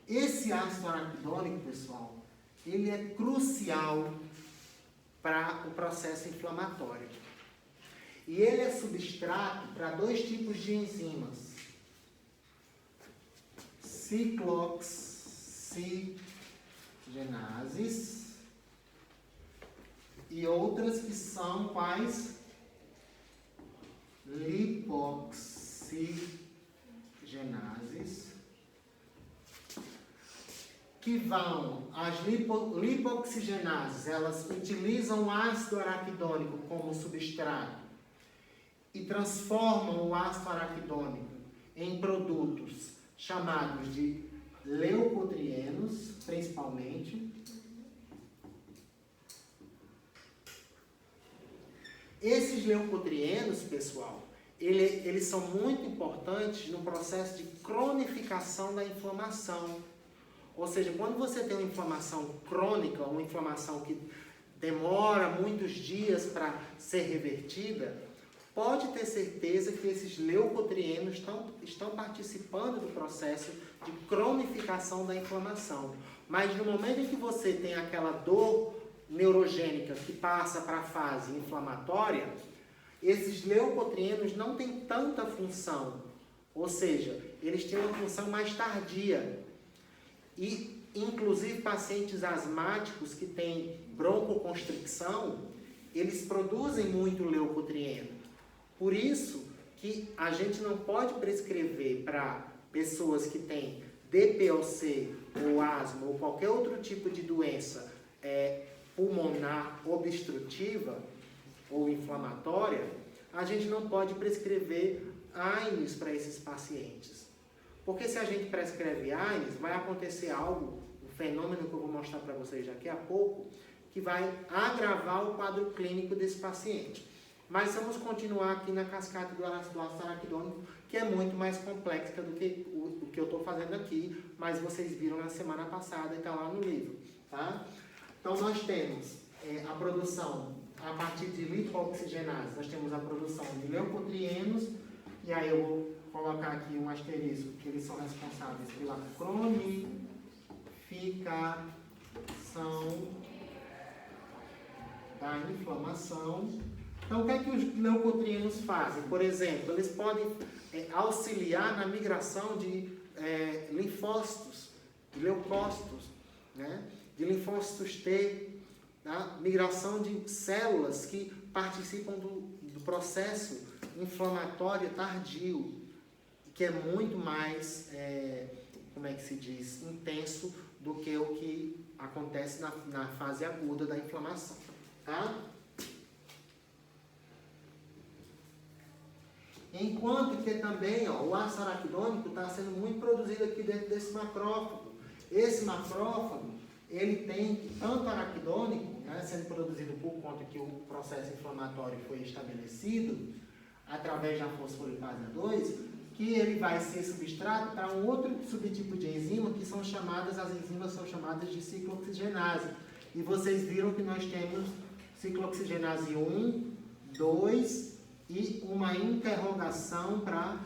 Esse ácido araquidônico, pessoal, ele é crucial para o processo inflamatório. E ele é substrato para dois tipos de enzimas. Ciclooxigenases e outras que são quais? Lipoxigenases, que vão, as lipoxigenases, elas utilizam o ácido araquidônico como substrato e transformam o ácido araquidônico em produtos chamados de leucotrienos, principalmente. Esses leucotrienos, pessoal, eles são muito importantes no processo de cronificação da inflamação. Ou seja, quando você tem uma inflamação crônica, uma inflamação que demora muitos dias para ser revertida, pode ter certeza que esses leucotrienos estão participando do processo de cronificação da inflamação. Mas no momento em que você tem aquela dor neurogênica que passa para a fase inflamatória, esses leucotrienos não têm tanta função. Ou seja, eles têm uma função mais tardia. E, inclusive, pacientes asmáticos que têm broncoconstricção, eles produzem muito leucotrieno. Por isso que a gente não pode prescrever para pessoas que têm DPOC ou asma ou qualquer outro tipo de doença pulmonar obstrutiva ou inflamatória, a gente não pode prescrever AINES para esses pacientes. Porque se a gente prescreve AINES, vai acontecer algo, um fenômeno que eu vou mostrar para vocês daqui a pouco, que vai agravar o quadro clínico desse paciente. Mas vamos continuar aqui na cascata do ácido araquidônico, que é muito mais complexa do que o que eu estou fazendo aqui, mas vocês viram na semana passada e está lá no livro, tá? Então nós temos a produção a partir de lipoxigenases, nós temos a produção de leucotrienos, e aí eu vou colocar aqui um asterisco, que eles são responsáveis pela cronificação da inflamação. Então, o que é que os leucotrienos fazem? Por exemplo, eles podem auxiliar na migração de linfócitos, de leucócitos, né? De linfócitos T, tá? Migração de células que participam do processo inflamatório tardio, que é muito mais, como é que se diz, intenso do que o que acontece na fase aguda da inflamação, tá? Enquanto que também, o ácido araquidônico está sendo muito produzido aqui dentro desse macrófago. Esse macrófago, ele tem tanto araquidônico, né, sendo produzido por conta que o processo inflamatório foi estabelecido através da fosfolipase A2, que ele vai ser substrato para um outro subtipo de enzima, que são chamadas, as enzimas são chamadas de ciclooxigenase. E vocês viram que nós temos ciclooxigenase 1, 2 e uma interrogação para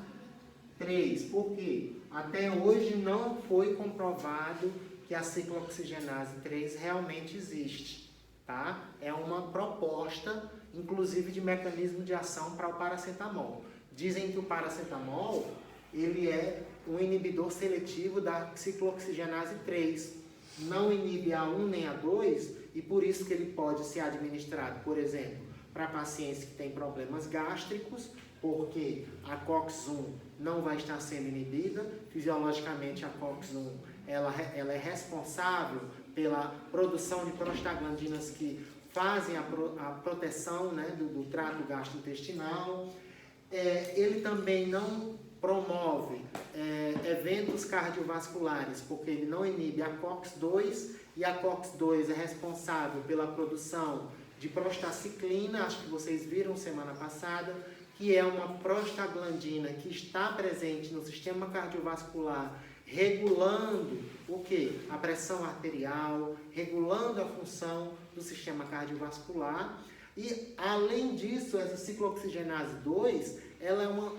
3. Por quê? Até hoje não foi comprovado que a ciclooxigenase 3 realmente existe, tá? É uma proposta, inclusive, de mecanismo de ação para o paracetamol. Dizem que o paracetamol, ele é um inibidor seletivo da ciclooxigenase 3. Não inibe a 1 nem a 2, e por isso que ele pode ser administrado, por exemplo, para pacientes que têm problemas gástricos, porque a COX-1 não vai estar sendo inibida. Fisiologicamente, a COX-1 ela é responsável pela produção de prostaglandinas que fazem a proteção, né, do trato gastrointestinal. Ele também não promove eventos cardiovasculares, porque ele não inibe a COX-2, e a COX-2 é responsável pela produção de prostaciclina, acho que vocês viram semana passada, que é uma prostaglandina que está presente no sistema cardiovascular, regulando o quê? A pressão arterial, regulando a função do sistema cardiovascular. E, além disso, essa ciclooxigenase 2, ela é uma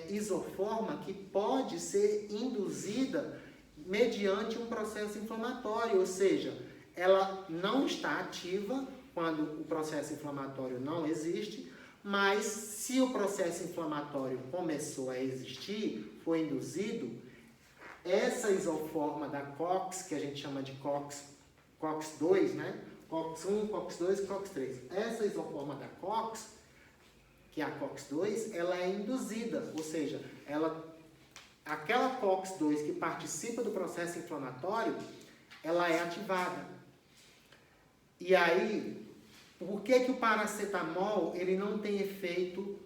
isoforma que pode ser induzida mediante um processo inflamatório, ou seja, ela não está ativa quando o processo inflamatório não existe, mas se o processo inflamatório começou a existir, foi induzido, essa isoforma da COX, que a gente chama de COX-2, né? COX-1, COX-2 e COX-3. Essa isoforma da COX, que é a COX-2, ela é induzida, ou seja, aquela COX-2 que participa do processo inflamatório, ela é ativada. E aí, por que o paracetamol ele não tem efeito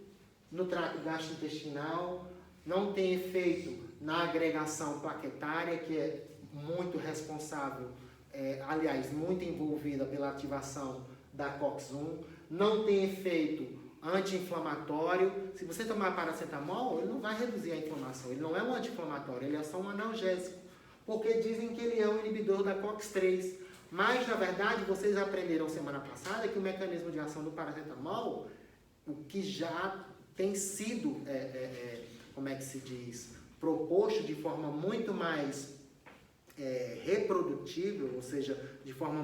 no trato gastrointestinal, não tem efeito na agregação plaquetária, que é muito responsável, aliás, muito envolvida pela ativação da COX-1, não tem efeito anti-inflamatório. Se você tomar paracetamol, ele não vai reduzir a inflamação, ele não é um anti-inflamatório, ele é só um analgésico, porque dizem que ele é um inibidor da COX-3. Mas, na verdade, vocês aprenderam semana passada que o mecanismo de ação do paracetamol, o que já tem sido, como é que se diz, proposto de forma muito mais reprodutível, ou seja, de forma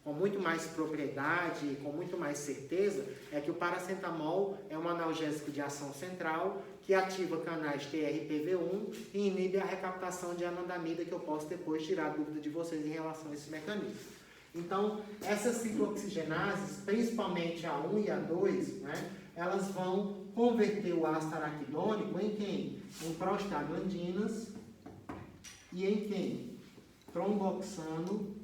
com muito mais propriedade, com muito mais certeza, é que o paracetamol é um analgésico de ação central que ativa canais TRPV1 e inibe a recaptação de anandamida, que eu posso depois tirar a dúvida de vocês em relação a esse mecanismo. Então, essas ciclooxigenases, principalmente a 1 e a 2, né, elas vão converter o ácido araquidônico em quem? Em prostaglandinas e em quem? Tromboxano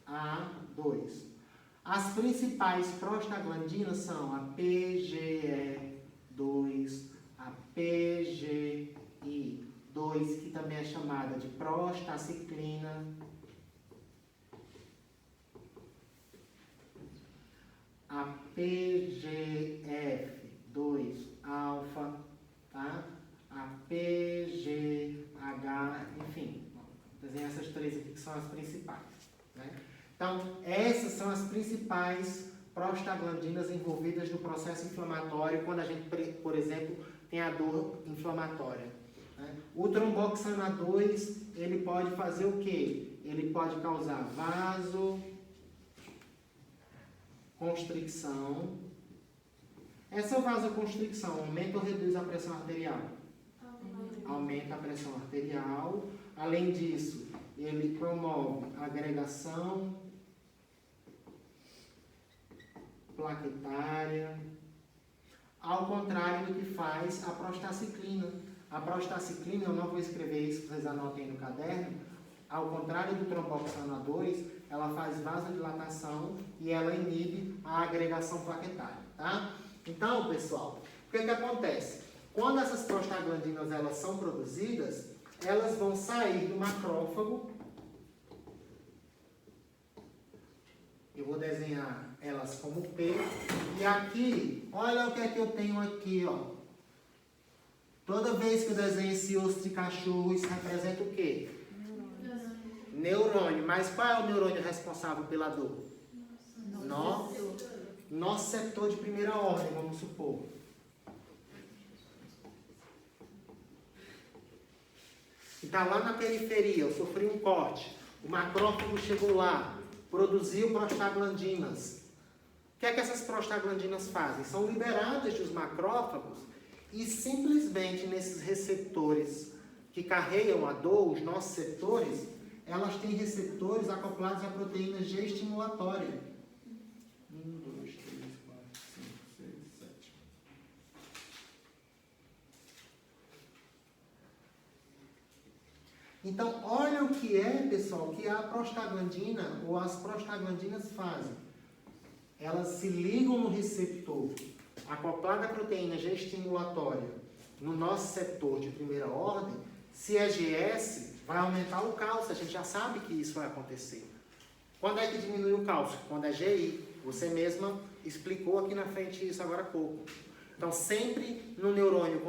A2. As principais prostaglandinas são a PGE2, a PGI2, que também é chamada de prostaciclina, a PGF2-alfa, tá? A PGH, enfim, desenho essas três aqui que são as principais, né? Então, essas são as principais prostaglandinas envolvidas no processo inflamatório quando a gente, por exemplo, tem a dor inflamatória, né? O tromboxano A2, ele pode fazer o quê? Ele pode causar vasoconstricção. Essa vasoconstricção aumenta ou reduz a pressão arterial? Aumenta a pressão arterial. Além disso, ele promove agregação plaquetária, ao contrário do que faz a prostaciclina. A prostaciclina, eu não vou escrever isso, vocês anotem no caderno, ao contrário do tromboxano A2, ela faz vasodilatação e ela inibe a agregação plaquetária, tá? Então, pessoal, o que acontece? Quando essas prostaglandinas elas são produzidas, elas vão sair do macrófago Eu vou desenhar elas como P. E aqui, olha o que é que eu tenho aqui, ó. Toda vez que eu desenho esse osso de cachorro, isso representa o quê? Neurônio. Mas qual é o neurônio responsável pela dor? Nosso setor de primeira ordem, vamos supor. Está lá na periferia, eu sofri um corte. O macrófago chegou lá, produziu prostaglandinas. O que é que essas prostaglandinas fazem? São liberadas dos macrófagos e simplesmente nesses receptores que carregam a dor, os nossos setores, elas têm receptores acoplados à proteína G estimulatória. 1, 2, 3, 4, 5, 6, 7. Então, olha o que é, pessoal, que a prostaglandina ou as prostaglandinas fazem. Elas se ligam no receptor acoplado à proteína G estimulatória no nosso setor de primeira ordem. Se é GS, vai aumentar o cálcio. A gente já sabe que isso vai acontecer. Quando é que diminui o cálcio? Quando é GI. Você mesma explicou aqui na frente isso agora há pouco. Então, sempre no neurônio,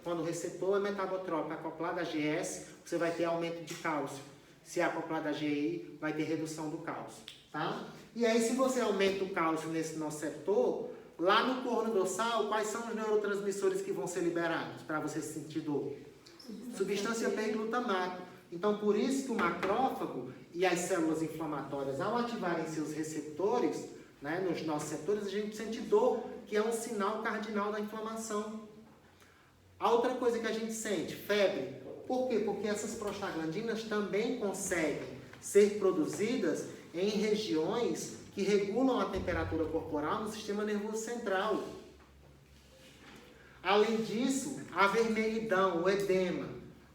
quando o receptor é metabotrópico acoplado a GS, você vai ter aumento de cálcio. Se é acoplado a GI, vai ter redução do cálcio. Tá? E aí, se você aumenta o cálcio nesse nosso setor, lá no corno dorsal, quais são os neurotransmissores que vão ser liberados para você sentir dor? Substância P e glutamato. Então, por isso que o macrófago e as células inflamatórias, ao ativarem seus receptores, né, nos nossos setores, a gente sente dor, que é um sinal cardinal da inflamação. A outra coisa que a gente sente, febre. Por quê? Porque essas prostaglandinas também conseguem ser produzidas em regiões que regulam a temperatura corporal no sistema nervoso central. Além disso, a vermelhidão, o edema.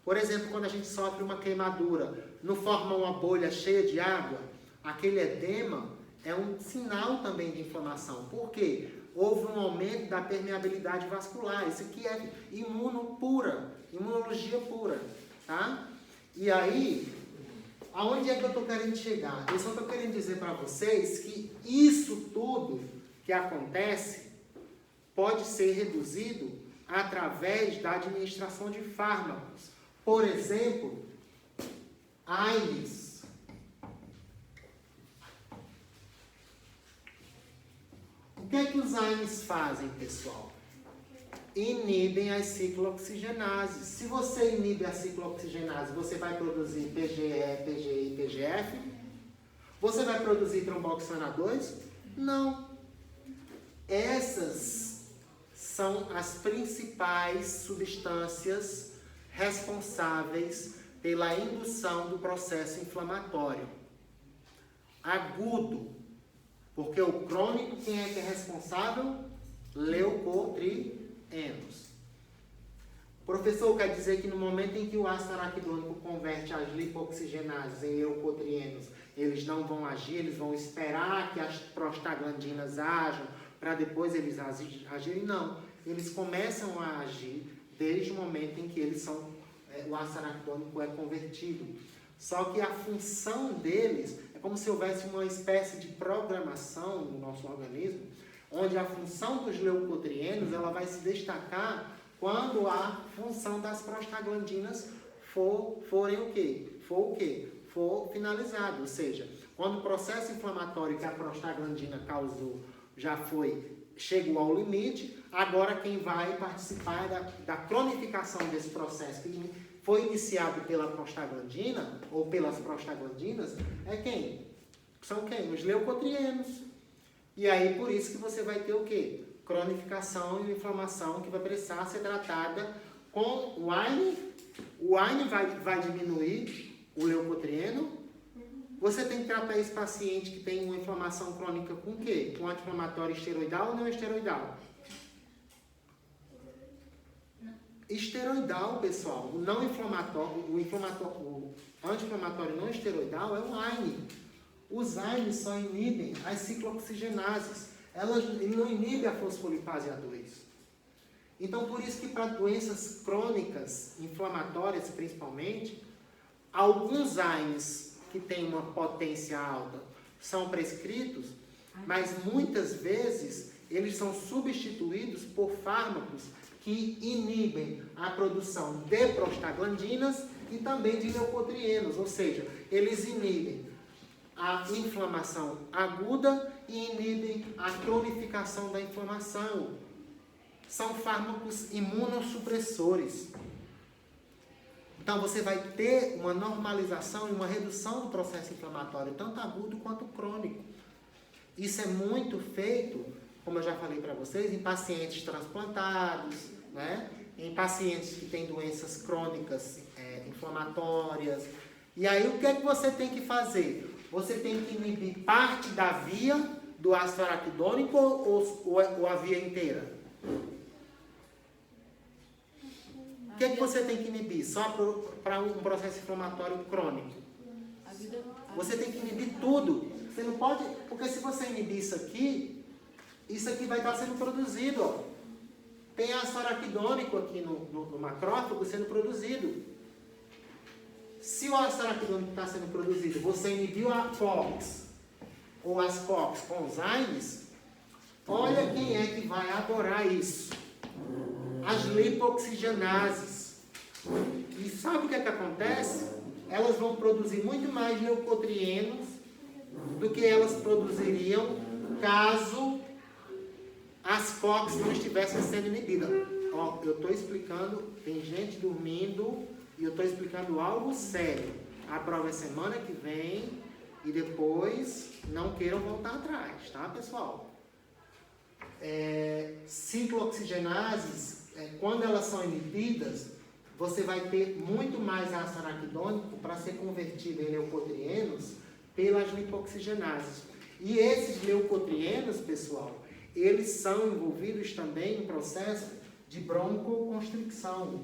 Por exemplo, quando a gente sofre uma queimadura, não forma uma bolha cheia de água, aquele edema é um sinal também de inflamação. Por quê? Houve um aumento da permeabilidade vascular. Isso aqui é imunologia pura. Tá? E aí, aonde é que eu estou querendo chegar? Eu só estou querendo dizer para vocês que isso tudo que acontece pode ser reduzido através da administração de fármacos. Por exemplo, AINES. O que é que os AINES fazem, pessoal? Inibem as ciclooxigenases. Se você inibe a ciclooxigenase, você vai produzir PGE, PGI, PGF? Você vai produzir tromboxana 2? Não. Essas são as principais substâncias responsáveis pela indução do processo inflamatório agudo. Porque o crônico, quem é que é responsável? Leucotrienos. Professor, quer dizer que no momento em que o ácido araquidônico converte as lipoxigenases em leucotrienos, eles não vão agir, eles vão esperar que as prostaglandinas ajam para depois eles agirem? Não. Eles começam a agir desde o momento em que o ácido araquidônico é convertido. Só que a função deles é como se houvesse uma espécie de programação no nosso organismo, onde a função dos leucotrienos ela vai se destacar quando a função das prostaglandinas for finalizado. Ou seja, quando o processo inflamatório que a prostaglandina causou chegou ao limite, agora quem vai participar da cronificação desse processo que foi iniciado pela prostaglandina, ou pelas prostaglandinas, é quem? São quem? Os leucotrienos. E aí, por isso que você vai ter o quê? Cronificação e inflamação que vai precisar ser tratada com o AINE. O AINE vai diminuir o leucotrieno. Você tem que tratar esse paciente que tem uma inflamação crônica com o quê? Com anti-inflamatório esteroidal ou não esteroidal? Esteroidal, pessoal. O anti-inflamatório não esteroidal é o AINE. Os AINEs só inibem as ciclooxigenases. Ele não inibe a fosfolipase A2. Então, por isso que para doenças crônicas, inflamatórias principalmente, alguns AINEs que têm uma potência alta são prescritos, mas muitas vezes eles são substituídos por fármacos que inibem a produção de prostaglandinas e também de leucotrienos, ou seja, eles inibem a inflamação aguda e inibem a cronificação da inflamação. São fármacos imunossupressores. Então você vai ter uma normalização e uma redução do processo inflamatório, tanto agudo quanto crônico. Isso é muito feito, como eu já falei para vocês, em pacientes transplantados, né? Em pacientes que têm doenças crônicas inflamatórias. E aí o que é que você tem que fazer? Você tem que inibir parte da via do ácido araquidônico ou a via inteira? O que é que você tem que inibir? Só para um processo inflamatório crônico? Você tem que inibir tudo. Você não pode... Porque se você inibir isso aqui vai estar sendo produzido. Ó. Tem ácido araquidônico aqui no macrófago sendo produzido. Se o ácido araquidônico está sendo produzido, você inibiu a COX ou as COX com enzimas, olha quem é que vai adorar isso. As lipoxigenases. E sabe o que é que acontece? Elas vão produzir muito mais leucotrienos do que elas produziriam caso as COX não estivessem sendo inibidas. Ó, eu estou explicando, tem gente dormindo e eu estou explicando algo sério. A prova é semana que vem e depois não queiram voltar atrás, tá, pessoal? Ciclooxigenases, quando elas são inibidas, você vai ter muito mais ácido araquidônico para ser convertido em leucotrienos pelas lipoxigenases. E esses leucotrienos, pessoal, eles são envolvidos também em processo de broncoconstricção.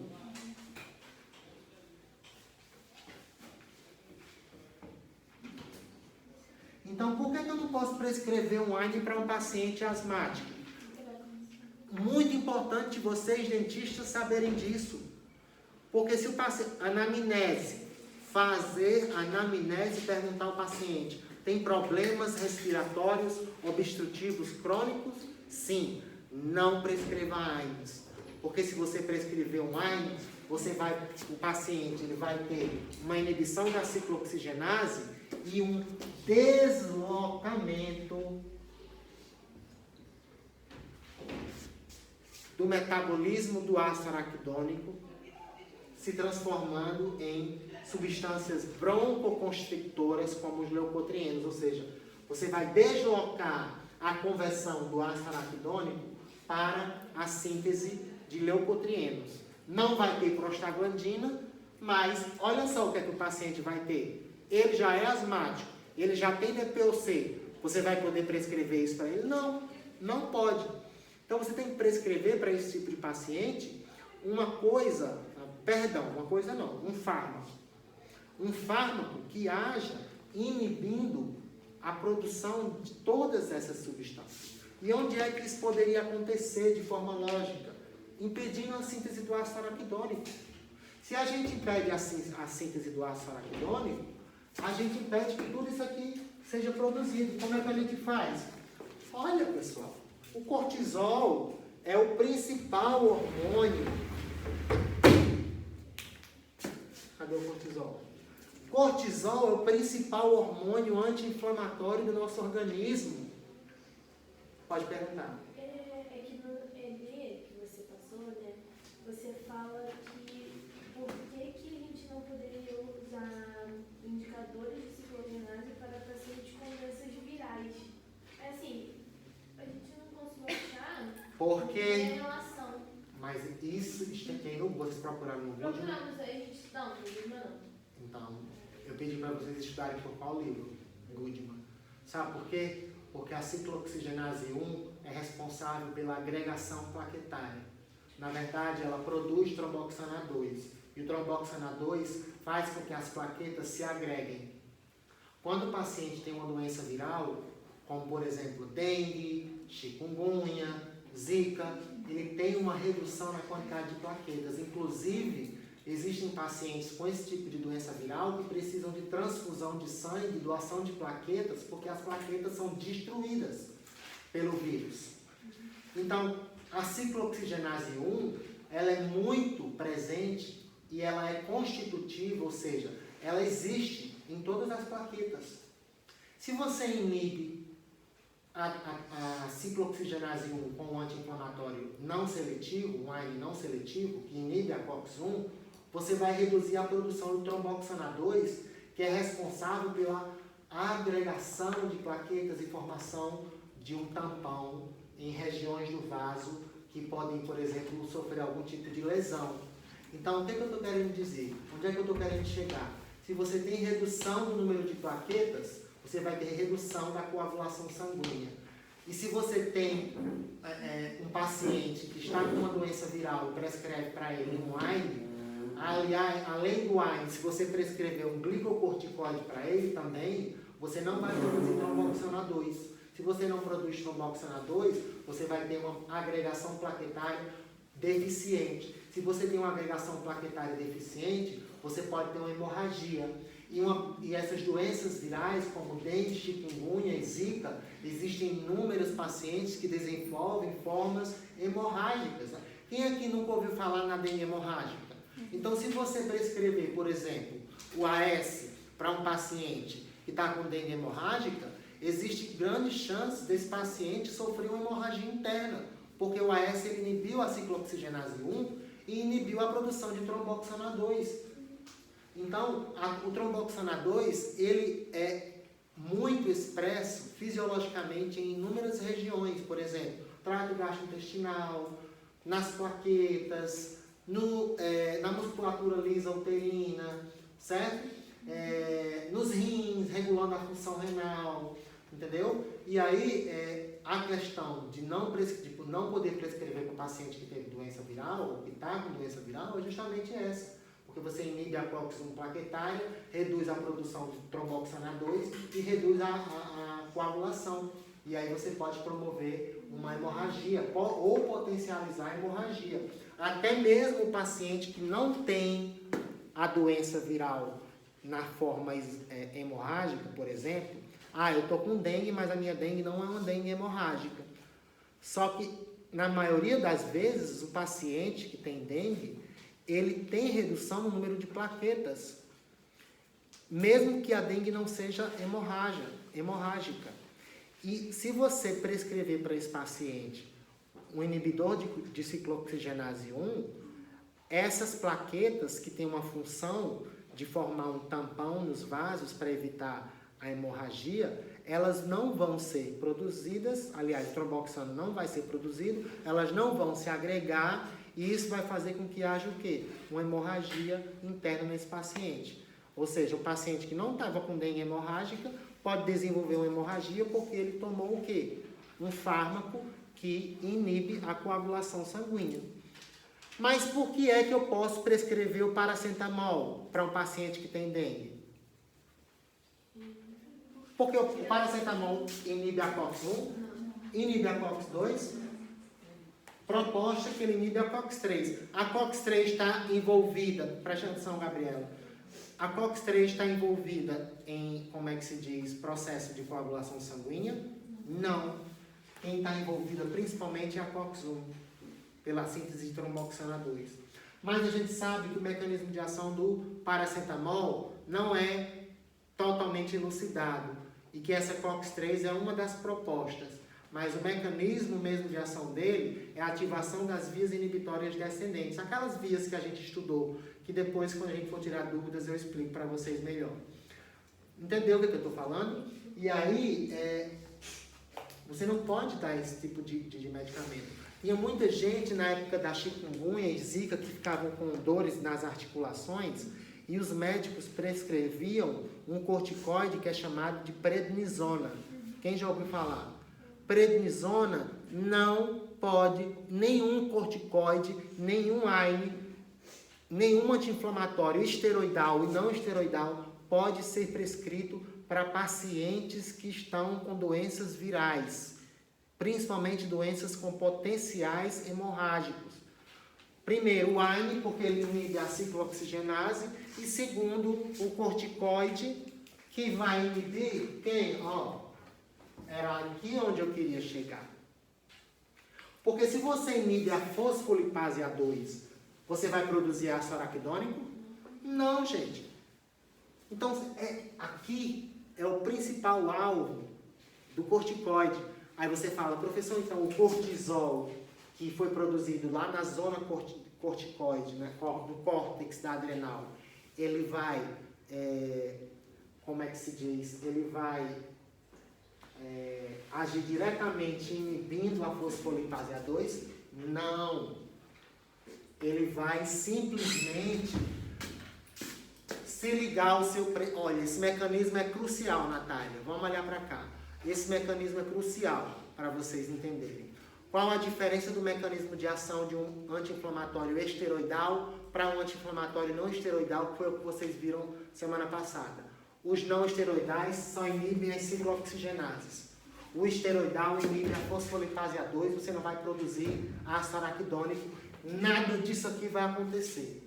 Então, por que eu não posso prescrever um AINE para um paciente asmático? Muito importante vocês, dentistas, saberem disso. Porque se o paciente... Fazer anamnese e perguntar ao paciente: tem problemas respiratórios obstrutivos crônicos? Sim. Não prescreva AINES. Porque se você prescrever um AINE, o paciente ele vai ter uma inibição da ciclooxigenase e um deslocamento do metabolismo do ácido araquidônico, se transformando em substâncias broncoconstrictoras como os leucotrienos, ou seja, você vai deslocar a conversão do ácido araquidônico para a síntese de leucotrienos. Não vai ter prostaglandina, mas olha só o que é que o paciente vai ter. Ele já é asmático, ele já tem DPOC. Você vai poder prescrever isso para ele? Não, não pode. Então você tem que prescrever para esse tipo de paciente um fármaco. Um fármaco que haja inibindo a produção de todas essas substâncias. E onde é que isso poderia acontecer de forma lógica? Impedindo a síntese do ácido araquidônico. Se a gente impede a síntese do ácido araquidônico, a gente impede que tudo isso aqui seja produzido. Como é que a gente faz? Olha, pessoal, o cortisol é o principal hormônio. Cadê o cortisol? Cortisol é o principal hormônio anti-inflamatório do nosso organismo. Pode perguntar. É que no ED que você passou, né? Você fala que por que a gente não poderia usar indicadores de cicloogenase para pacientes com doenças virais? É assim, a gente não conseguiu achar Porque... relação. Mas isso tem no... Vocês procuraram no Goodman? Procuramos aí, a gente... Não, no Goodman não. Então, eu pedi para vocês estudarem por qual livro? Goodman. Sabe por quê? Porque a ciclooxigenase 1 é responsável pela agregação plaquetária. Na verdade, ela produz tromboxana 2. E o tromboxana 2 faz com que as plaquetas se agreguem. Quando o paciente tem uma doença viral, como por exemplo dengue, chikungunya, zika, ele tem uma redução na quantidade de plaquetas. Inclusive, existem pacientes com esse tipo de doença viral que precisam de transfusão de sangue, doação de plaquetas, porque as plaquetas são destruídas pelo vírus. Então, a ciclooxigenase 1, ela é muito presente e ela é constitutiva, ou seja, ela existe em todas as plaquetas. Se você inibe a ciclooxigenase 1 com um anti-inflamatório não seletivo, um AINE não seletivo, que inibe a COX-1, você vai reduzir a produção de tromboxana 2, que é responsável pela agregação de plaquetas e formação de um tampão em regiões do vaso que podem, por exemplo, sofrer algum tipo de lesão. Então, o que eu estou querendo dizer? Onde é que eu estou querendo chegar? Se você tem redução do número de plaquetas, você vai ter redução da coagulação sanguínea. E se você tem um paciente que está com uma doença viral e prescreve para ele um AINE, além do AINE, se você prescrever um glicocorticoide para ele também, você não vai produzir tromboxana 2. Se você não produz tromboxana 2, você vai ter uma agregação plaquetária deficiente. Se você tem uma agregação plaquetária deficiente, você pode ter uma hemorragia. E essas doenças virais, como dengue, chikungunya e zika, existem inúmeros pacientes que desenvolvem formas hemorrágicas. Quem aqui nunca ouviu falar na dengue hemorrágica? Então, se você prescrever, por exemplo, o AS para um paciente que está com dengue hemorrágica, existe grande chance desse paciente sofrer uma hemorragia interna, porque o AS ele inibiu a ciclooxigenase 1 e inibiu a produção de tromboxana 2. Então, o tromboxana 2, ele é muito expresso fisiologicamente em inúmeras regiões, por exemplo, trato gastrointestinal, nas plaquetas, na musculatura lisa uterina, certo? Nos rins, regulando a função renal, entendeu? E aí, a questão de não poder prescrever para o paciente que teve doença viral, ou que está com doença viral, é justamente essa. Porque você inibe a COX-1 plaquetária, reduz a produção de tromboxana 2 e reduz a coagulação. E aí você pode promover uma hemorragia ou potencializar a hemorragia. Até mesmo o paciente que não tem a doença viral na forma hemorrágica, por exemplo, eu estou com dengue, mas a minha dengue não é uma dengue hemorrágica. Só que, na maioria das vezes, o paciente que tem dengue, ele tem redução no número de plaquetas, mesmo que a dengue não seja hemorrágica. E se você prescrever para esse paciente um inibidor de ciclooxigenase 1, essas plaquetas que têm uma função de formar um tampão nos vasos para evitar a hemorragia, elas não vão ser produzidas, aliás, o tromboxano não vai ser produzido, elas não vão se agregar. E isso vai fazer com que haja o quê? Uma hemorragia interna nesse paciente. Ou seja, o paciente que não estava com dengue hemorrágica pode desenvolver uma hemorragia porque ele tomou o quê? Um fármaco que inibe a coagulação sanguínea. Mas por que é que eu posso prescrever o paracetamol para um paciente que tem dengue? Porque o paracetamol inibe a COX-1, inibe a COX-2, proposta que ele inibe a COX-3. A COX-3 está envolvida, preste atenção, Gabriela, a COX-3 está envolvida em, como é que se diz, processo de coagulação sanguínea? Não. Quem está envolvida principalmente é a COX-1, pela síntese de tromboxana 2. Mas a gente sabe que o mecanismo de ação do paracetamol não é totalmente elucidado e que essa COX-3 é uma das propostas. Mas o mecanismo mesmo de ação dele é a ativação das vias inibitórias descendentes. Aquelas vias que a gente estudou, que depois, quando a gente for tirar dúvidas, eu explico para vocês melhor. Entendeu o que eu estou falando? E aí, você não pode dar esse tipo de medicamento. Tinha muita gente na época da chikungunya e zika que ficavam com dores nas articulações e os médicos prescreviam um corticoide que é chamado de prednisona. Quem já ouviu falar? Prednisona não pode, nenhum corticoide, nenhum AINE, nenhum anti-inflamatório esteroidal e não esteroidal pode ser prescrito para pacientes que estão com doenças virais, principalmente doenças com potenciais hemorrágicos. Primeiro, o AINE, porque ele inibe a ciclooxigenase. E segundo, o corticoide, que vai inibir quem? Ó, era aqui onde eu queria chegar. Porque se você inibe a fosfolipase A2, você vai produzir ácido araquidônico? Não, gente. Então, aqui é o principal alvo do corticoide. Aí você fala, professor, então o cortisol, que foi produzido lá na zona corticoide, né, do córtex da adrenal, ele vai, como é que se diz? Ele vai agir diretamente inibindo a fosfolipase A2? Não. Ele vai simplesmente se ligar ao seu... Olha, esse mecanismo é crucial, Natália. Vamos olhar para cá. Esse mecanismo é crucial para vocês entenderem. Qual a diferença do mecanismo de ação de um anti-inflamatório esteroidal para um anti-inflamatório não esteroidal, que foi o que vocês viram semana passada? Os não esteroidais só inibem as ciclooxigenases. O esteroidal inibe a fosfolipase A2, você não vai produzir ácido araquidônico. Nada disso aqui vai acontecer.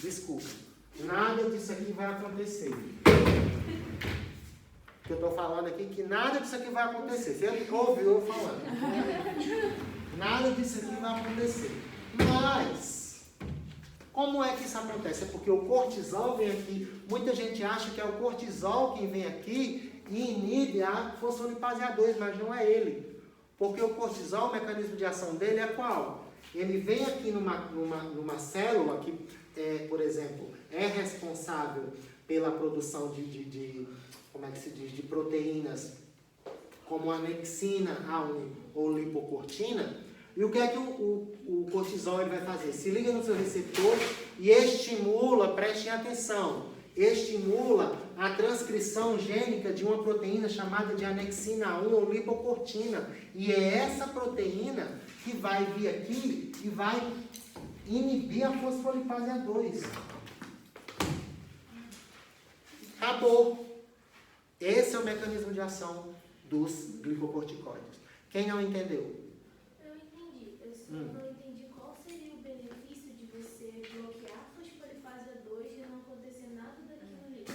Desculpa. Nada disso aqui vai acontecer. O que eu estou falando aqui é que nada disso aqui vai acontecer. Você ouviu eu falando. Nada disso aqui vai acontecer. Mas, como é que isso acontece? É porque o cortisol vem aqui. Muita gente acha que é o cortisol quem vem aqui e inibe a fosfolipase A2, mas não é ele. Porque o cortisol, o mecanismo de ação dele é qual? Ele vem aqui numa célula que, por exemplo, é responsável pela produção como é que se diz, de proteínas como anexina A1 ou lipocortina. E o que é que o cortisol ele vai fazer? Se liga no seu receptor e estimula, prestem atenção, estimula a transcrição gênica de uma proteína chamada de anexina A1 ou lipocortina. E é essa proteína que vai vir aqui e vai inibir a fosfolipase A2. Acabou. Esse é o mecanismo de ação dos glicocorticoides. Quem não entendeu? Eu entendi. Eu só não entendi qual seria o benefício de você bloquear a fosfolipase A2 e não acontecer nada daquilo ali.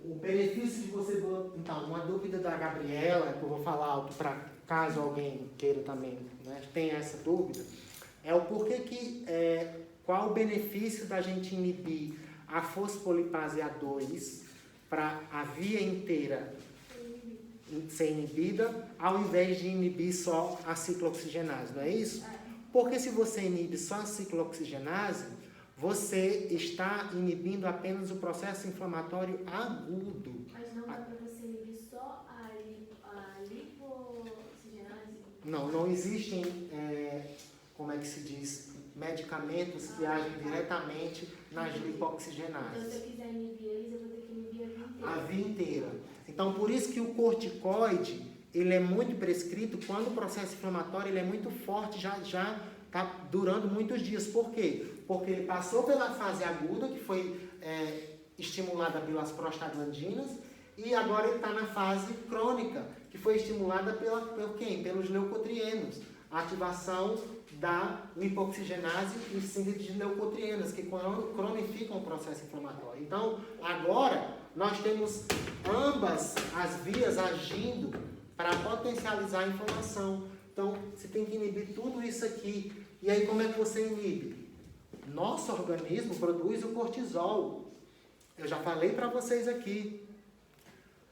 O benefício de você... Então, uma dúvida da Gabriela, que eu vou falar alto para caso alguém queira também, né, tenha essa dúvida, é o porquê que... qual o benefício da gente inibir a fosfolipase A2 para a via inteira ser inibida, ao invés de inibir só a ciclooxigenase, não é isso? Porque se você inibe só a ciclooxigenase, você está inibindo apenas o processo inflamatório agudo. Mas não dá para você inibir só a lipoxigenase? Não existem, como é que se diz, medicamentos que agem diretamente nas lipoxigenases. Então, se eu quiser inibir eles, eu vou ter que inibir a via inteira. A via inteira. Então, por isso que o corticoide, ele é muito prescrito quando o processo inflamatório ele é muito forte, já está durando muitos dias. Por quê? Porque ele passou pela fase aguda, que foi estimulada pelas prostaglandinas, e agora ele está na fase crônica, que foi estimulada por quem? Pelos leucotrienos. A ativação da lipoxigenase e síntese de leucotrienas, que cronificam o processo inflamatório. Então, agora, nós temos ambas as vias agindo para potencializar a inflamação. Então, você tem que inibir tudo isso aqui. E aí, como é que você inibe? Nosso organismo produz o cortisol. Eu já falei para vocês aqui.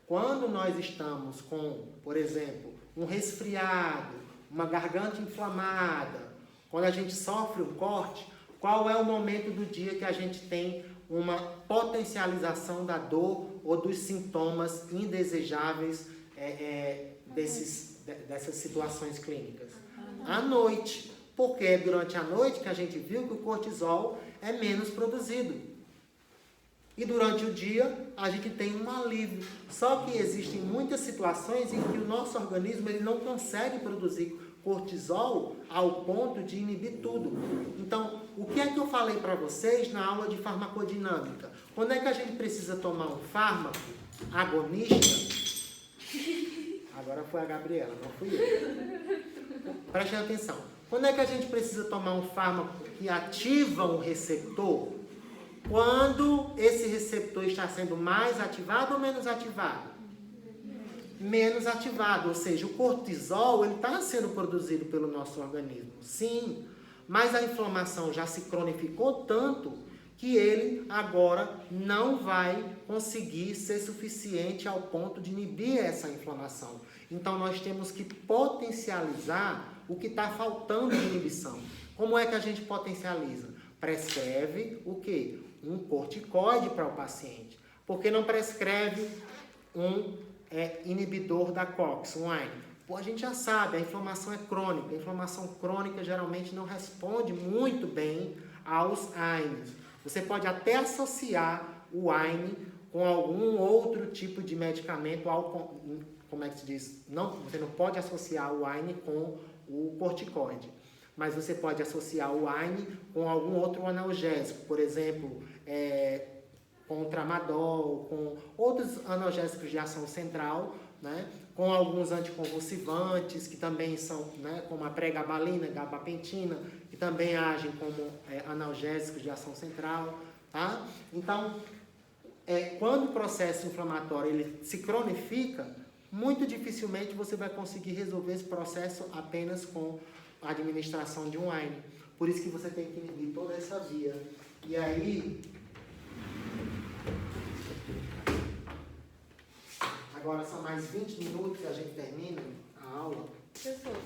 Quando nós estamos com, por exemplo, um resfriado, uma garganta inflamada, quando a gente sofre um corte, qual é o momento do dia que a gente tem uma potencialização da dor ou dos sintomas indesejáveis dessas situações clínicas? À noite. Porque é durante a noite que a gente viu que o cortisol é menos produzido. E durante o dia, a gente tem um alívio. Só que existem muitas situações em que o nosso organismo ele não consegue produzir cortisol ao ponto de inibir tudo. Então, o que é que eu falei para vocês na aula de farmacodinâmica? Quando é que a gente precisa tomar um fármaco agonista? Agora foi a Gabriela, não fui eu. Prestem atenção. Quando é que a gente precisa tomar um fármaco que ativa um receptor? Quando esse receptor está sendo mais ativado ou menos ativado? Menos ativado, ou seja, o cortisol ele está sendo produzido pelo nosso organismo, sim, mas a inflamação já se cronificou tanto que ele agora não vai conseguir ser suficiente ao ponto de inibir essa inflamação. Então nós temos que potencializar o que está faltando de inibição. Como é que a gente potencializa? Prescreve o quê? Um corticoide para o paciente. Por que não prescreve um inibidor da COX, um AINE? Pô, a gente já sabe, a inflamação é crônica. A inflamação crônica geralmente não responde muito bem aos AINEs. Você pode até associar o AINE com algum outro tipo de medicamento, como é que se diz? Não, você não pode associar o AINE com o corticoide, mas você pode associar o AINE com algum outro analgésico, por exemplo, com o tramadol, com outros analgésicos de ação central, né? Com alguns anticonvulsivantes, que também são, né, como a pregabalina, gabapentina, que também agem como analgésicos de ação central, tá? Então, quando o processo inflamatório ele se cronifica, muito dificilmente você vai conseguir resolver esse processo apenas com a administração de um AINE. Por isso que você tem que inibir toda essa via. E aí, agora são mais 20 minutos que a gente termina a aula. Professor,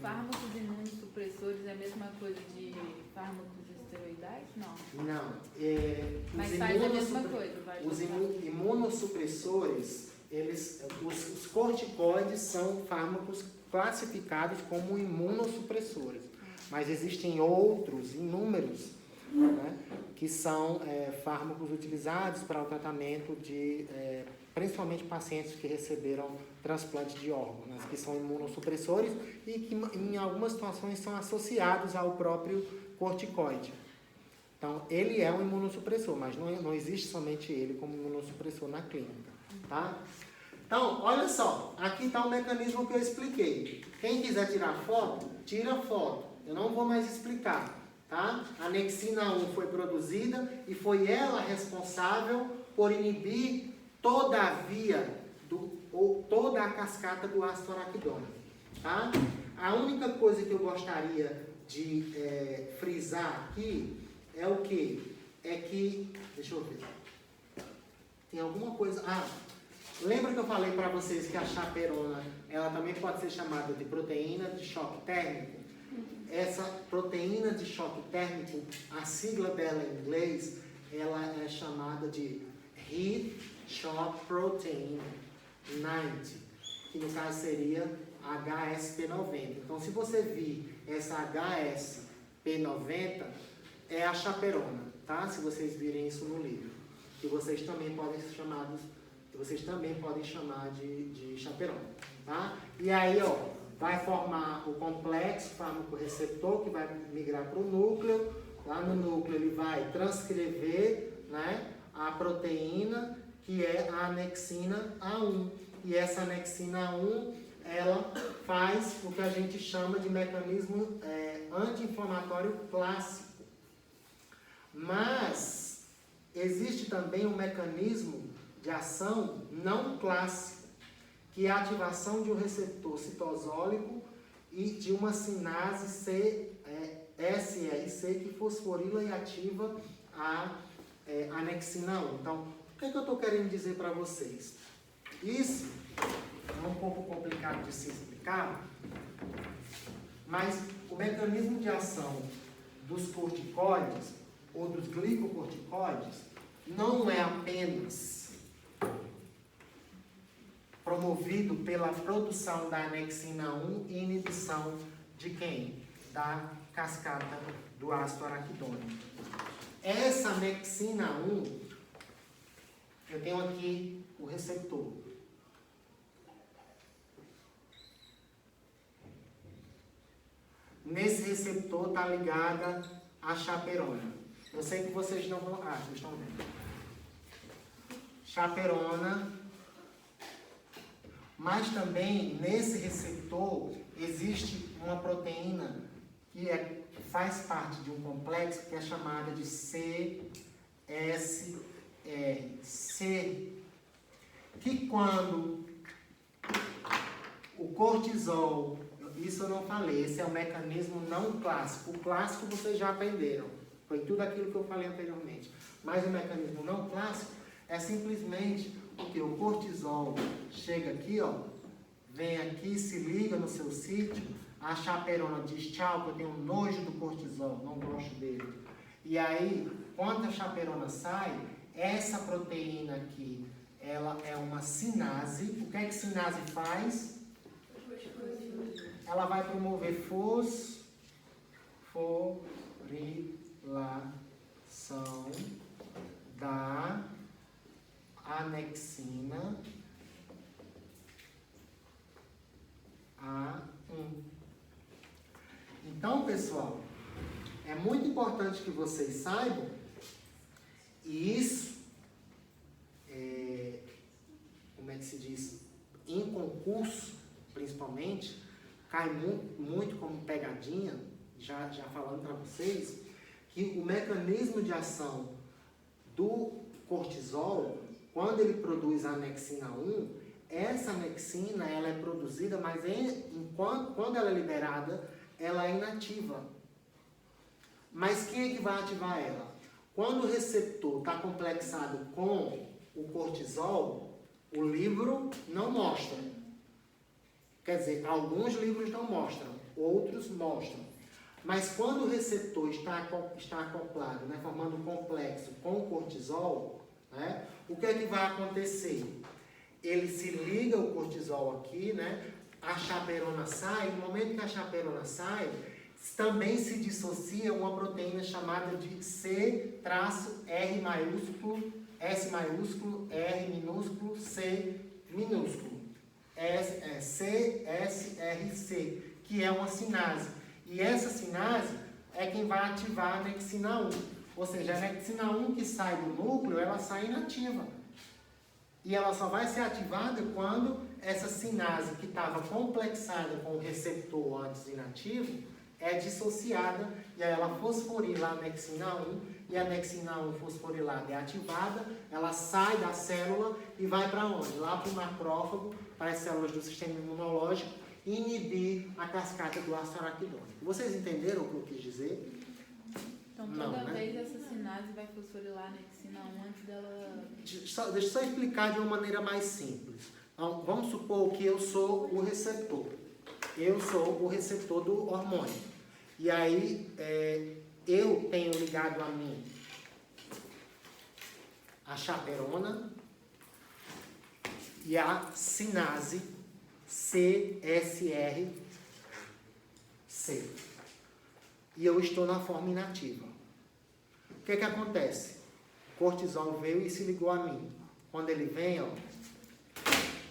fármacos imunossupressores é a mesma coisa de fármacos esteroidais? Não. Não. Mas faz a mesma coisa. Os imunossupressores, os corticoides são fármacos classificados como imunossupressores. Mas existem outros, inúmeros, né, que são fármacos utilizados para o tratamento de, principalmente pacientes que receberam transplante de órgãos, né, que são imunossupressores e que em algumas situações são associados ao próprio corticoide. Então, ele é um imunossupressor, mas não existe somente ele como imunossupressor na clínica, tá? Então, olha só, aqui está o mecanismo que eu expliquei. Quem quiser tirar foto, tira foto. Eu não vou mais explicar, tá? A anexina 1 foi produzida e foi ela responsável por inibir toda a via, ou toda a cascata do ácido araquidônico, tá? A única coisa que eu gostaria de frisar aqui é o quê? É que, deixa eu ver, tem alguma coisa... lembra que eu falei para vocês que a chaperona, ela também pode ser chamada de proteína de choque térmico? Essa proteína de choque térmico, a sigla dela em inglês, ela é chamada de Heat Shock Protein 90, que no caso seria HSP90. Então, se você vir essa HSP90, é a chaperona, tá? Se vocês virem isso no livro, que vocês também podem chamar de chaperona, tá? E aí, ó, vai formar o complexo fármaco-receptor que vai migrar para o núcleo. Lá no núcleo ele vai transcrever, né, a proteína que é a anexina A1. E essa anexina A1, ela faz o que a gente chama de mecanismo anti-inflamatório clássico. Mas existe também um mecanismo de ação não clássico, que é a ativação de um receptor citosólico e de uma sinase SEIC que fosforila e ativa a anexina 1. Então, o que eu estou querendo dizer para vocês? Isso é um pouco complicado de se explicar, mas o mecanismo de ação dos corticoides ou dos glicocorticoides não é apenas promovido pela produção da anexina 1 e inibição de quem? Da cascata do ácido araquidônico. Essa anexina 1, eu tenho aqui o receptor. Nesse receptor está ligada a chaperona. Eu sei que vocês não vão... vocês estão vendo. Chaperona. Mas também, nesse receptor, existe uma proteína que faz parte de um complexo que é chamada de CSRC, que quando o cortisol, isso eu não falei, esse é o mecanismo não clássico. O clássico vocês já aprenderam, foi tudo aquilo que eu falei anteriormente. Mas o mecanismo não clássico é simplesmente porque o cortisol chega aqui, ó, vem aqui, se liga no seu sítio, a chaperona diz tchau, que eu tenho nojo do cortisol, não gosto dele. E aí, quando a chaperona sai, essa proteína aqui, ela é uma sinase. O que é que sinase faz? Ela vai promover fosforilação da anexina A1. Então, pessoal, é muito importante que vocês saibam, e isso, como é que se diz, em concurso, principalmente, cai muito como pegadinha, já falando para vocês, que o mecanismo de ação do cortisol, quando ele produz a anexina 1, essa anexina ela é produzida, mas quando ela é liberada, ela é inativa. Mas quem é que vai ativar ela? Quando o receptor está complexado com o cortisol, o livro não mostra. Quer dizer, alguns livros não mostram, outros mostram. Mas quando o receptor está acoplado, né, formando um complexo com o cortisol, né, o que é que vai acontecer? Ele se liga o cortisol aqui, né, a chaperona sai, no momento que a chaperona sai, também se dissocia uma proteína chamada de C-R maiúsculo, S maiúsculo, R minúsculo, C minúsculo. CSRC, que é uma sinase. E essa sinase é quem vai ativar a anexina 1. Ou seja, a anexina 1 que sai do núcleo, ela sai inativa. E ela só vai ser ativada quando essa sinase que estava complexada com o receptor antes inativo é dissociada e aí ela fosforila a anexina 1 e a anexina 1 fosforilada é ativada, ela sai da célula e vai para onde? Lá para o macrófago, para as células do sistema imunológico, inibir a cascata do ácido araquidônico. Vocês entenderam o que eu quis dizer? Então toda vez essa sinase vai fosforilar a anexina 1 antes dela... Deixa eu só explicar de uma maneira mais simples. Então, vamos supor que eu sou o receptor. Eu sou o receptor do hormônio. E aí, eu tenho ligado a mim a chaperona e a sinase CSRC. E eu estou na forma inativa. O que acontece? O cortisol veio e se ligou a mim. Quando ele vem, ó,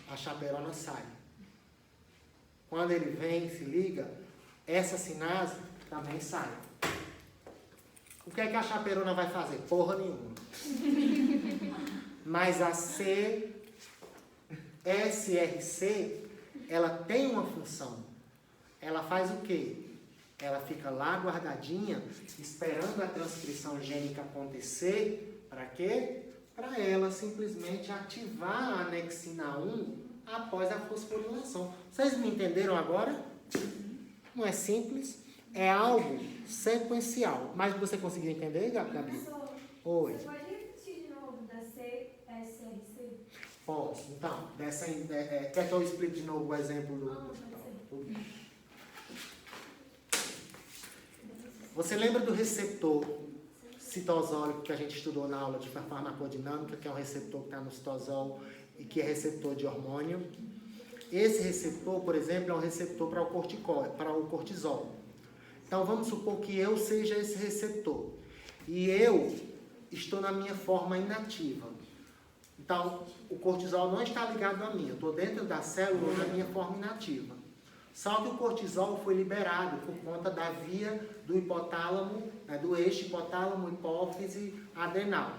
a chaperona sai. Quando ele vem e se liga, essa sinase também sai. O que a chaperona vai fazer? Porra nenhuma. Mas a CSRC, ela tem uma função. Ela faz o quê? Ela fica lá guardadinha, esperando a transcrição gênica acontecer. Para quê? Para ela simplesmente ativar a anexina 1 após a fosforilação. Vocês me entenderam agora? Não é simples, é algo sequencial. Mas você conseguiu entender, Gabi? Professor, Oi. você pode repetir de novo da CSRC? Posso. Então, quer que eu explique de novo o exemplo do... Não, pode ser. Você lembra do receptor citosólico que a gente estudou na aula de farmacodinâmica, que é um receptor que está no citosol e que é receptor de hormônio? Esse receptor, por exemplo, é um receptor para o cortisol. Então, vamos supor que eu seja esse receptor. E eu estou na minha forma inativa. Então, o cortisol não está ligado a mim. Eu estou dentro da célula na minha forma inativa. Só que o cortisol foi liberado por conta da via do hipotálamo, né, do eixo hipotálamo, hipófise, adrenal.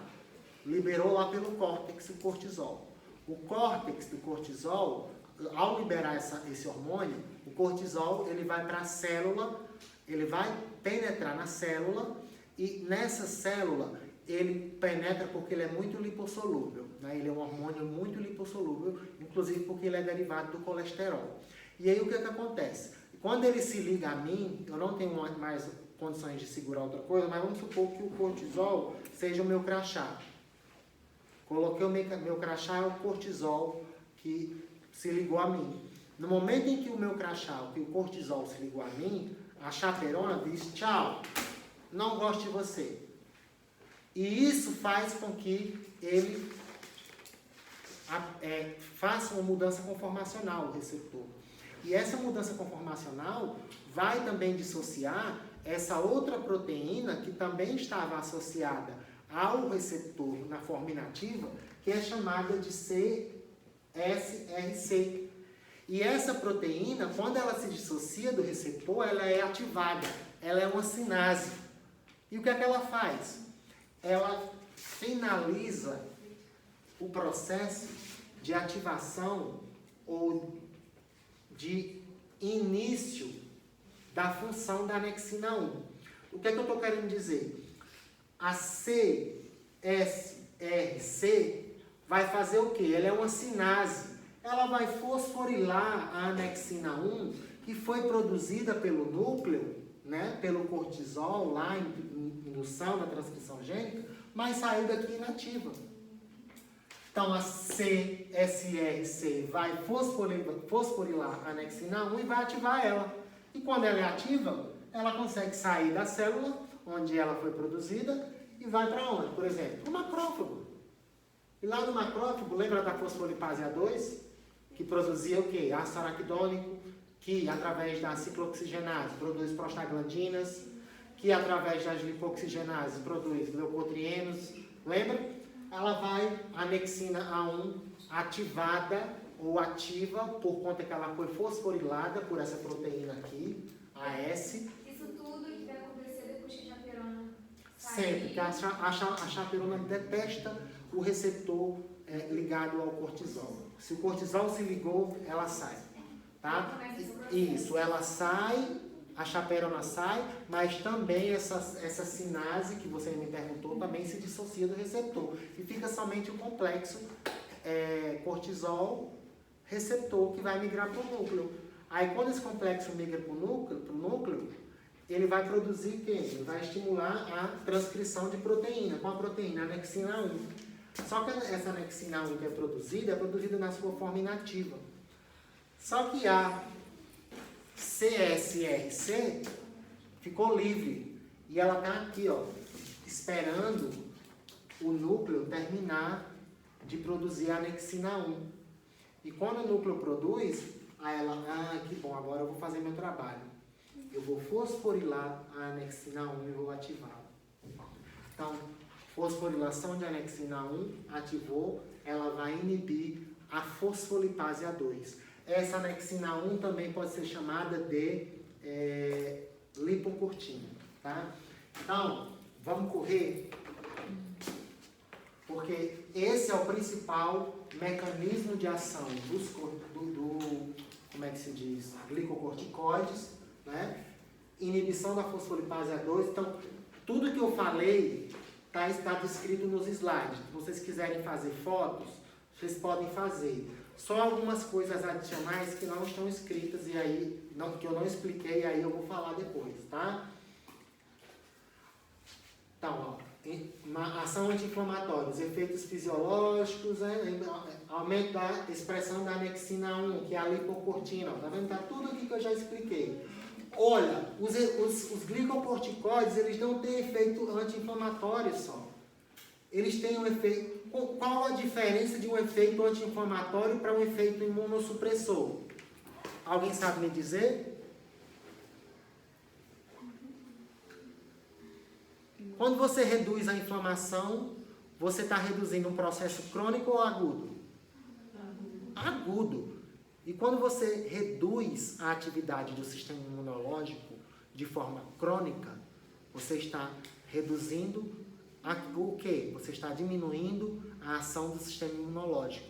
Liberou lá pelo córtex o cortisol. O córtex do cortisol ao liberar esse hormônio, o cortisol ele vai para a célula, ele vai penetrar na célula e nessa célula ele penetra porque ele é muito lipossolúvel, né? Ele é um hormônio muito lipossolúvel, inclusive porque ele é derivado do colesterol. E aí o que acontece? Quando ele se liga a mim, eu não tenho mais condições de segurar outra coisa, mas vamos supor que o cortisol seja o meu crachá. Coloquei o meu crachá, é o cortisol que se ligou a mim. No momento em que o meu crachá, que o cortisol se ligou a mim, a chaperona diz tchau, não gosto de você. E isso faz com que ele faça uma mudança conformacional, o receptor. E essa mudança conformacional vai também dissociar essa outra proteína que também estava associada ao receptor na forma inativa, que é chamada de CSRC. E essa proteína, quando ela se dissocia do receptor, ela é ativada, ela é uma sinase. E o que é que ela faz? Ela finaliza o processo de ativação ou de início da função da anexina 1. O que é que eu estou querendo dizer? A CSRC vai fazer o quê? Ela é uma sinase. Ela vai fosforilar a anexina 1, que foi produzida pelo núcleo, né, pelo cortisol, lá em indução na transcrição gênica, mas saiu daqui inativa. Então, a CSRC vai fosforilar a anexina 1 e vai ativar ela. E quando ela é ativa, ela consegue sair da célula, onde ela foi produzida, e vai para onde? Por exemplo, para o macrófago. E lá no macrófago, lembra da fosfolipase A2? Que produzia o quê? Ácido araquidônico, que através da ciclooxigenase produz prostaglandinas, que através das lipoxigenases produz leucotrienos. Lembra? Ela vai, a anexina A1 ativada ou ativa por conta que ela foi fosforilada por essa proteína aqui, AS. Isso tudo que vai acontecer depois que a chaperona sair. Sempre, que a chaperona detesta o receptor ligado ao cortisol. Se o cortisol se ligou, ela sai. Tá? Isso, ela sai, a chaperona sai, mas também essa sinase que você me perguntou também se dissocia do receptor. E fica somente o complexo cortisol-receptor que vai migrar para o núcleo. Aí quando esse complexo migra para o núcleo, ele vai produzir o quê? Ele vai estimular a transcrição de proteína. Qual a proteína? A anexina 1. Só que essa anexina 1 que é produzida na sua forma inativa. Só que a CSRC ficou livre. E ela está aqui, ó, esperando o núcleo terminar de produzir a anexina 1. E quando o núcleo produz, aí ela, que bom, agora eu vou fazer meu trabalho. Eu vou fosforilar a anexina 1 e vou ativá-la. Então, fosforilação de anexina 1 ativou, ela vai inibir a fosfolipase A2. Essa anexina 1 também pode ser chamada de lipocortina, tá? Então, vamos correr, porque esse é o principal mecanismo de ação como é que se diz? Glicocorticoides, né? Inibição da fosfolipase A2. Então, tudo que eu falei está descrito nos slides. Se vocês quiserem fazer fotos, vocês podem fazer. Só algumas coisas adicionais que não estão escritas e aí, que eu não expliquei, e aí eu vou falar depois, tá? Então, ó, ação anti-inflamatória, os efeitos fisiológicos, aumento da expressão da anexina 1, que é a lipocortina, tá vendo? Tá tudo aqui que eu já expliquei. Olha, os glicocorticoides, eles não têm efeito anti-inflamatório só. Eles têm um efeito... Qual a diferença de um efeito anti-inflamatório para um efeito imunossupressor? Alguém sabe me dizer? Quando você reduz a inflamação, você está reduzindo um processo crônico ou agudo? Agudo. E quando você reduz a atividade do sistema imunológico de forma crônica, você está reduzindo o quê? Você está diminuindo a ação do sistema imunológico,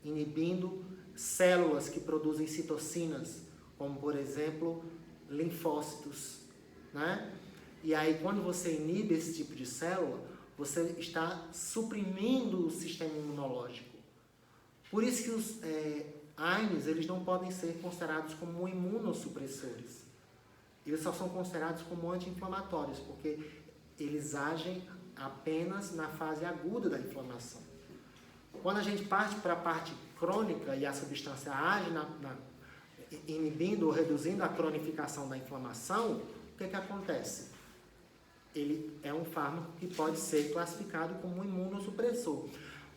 inibindo células que produzem citocinas, como, por exemplo, linfócitos, né? E aí, quando você inibe esse tipo de célula, você está suprimindo o sistema imunológico. Por isso que os AINES, eles não podem ser considerados como imunossupressores. Eles só são considerados como anti-inflamatórios, porque eles agem apenas na fase aguda da inflamação. Quando a gente parte para a parte crônica e a substância age inibindo ou reduzindo a cronificação da inflamação, o que acontece? Ele é um fármaco que pode ser classificado como um imunossupressor.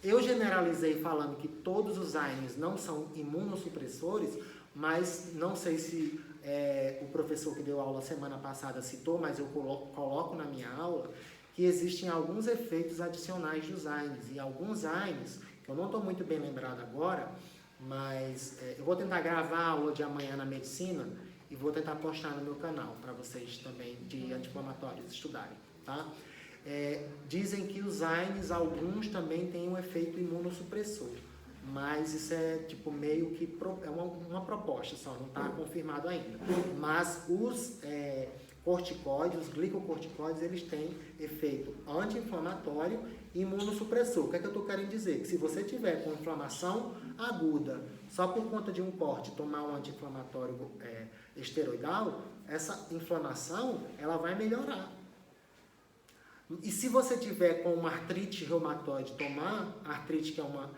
Eu generalizei falando que todos os AINES não são imunossupressores, mas não sei se o professor que deu aula semana passada citou, mas eu coloco na minha aula, que existem alguns efeitos adicionais dos AINES. E alguns AINES, que eu não estou muito bem lembrado agora, mas eu vou tentar gravar a aula de amanhã na medicina e vou tentar postar no meu canal, para vocês também, de anti-inflamatórios, estudarem, tá? Dizem que os AINES, alguns também têm um efeito imunossupressor, mas isso é tipo meio que uma proposta só, não está confirmado ainda. Mas os corticoides, os glicocorticoides, eles têm efeito anti-inflamatório e imunossupressor. O que é que eu estou querendo dizer? Que se você tiver com inflamação aguda, só por conta de um corte, tomar um anti-inflamatório esteroidal, essa inflamação, ela vai melhorar. E se você tiver com uma artrite reumatoide, tomar artrite, que é uma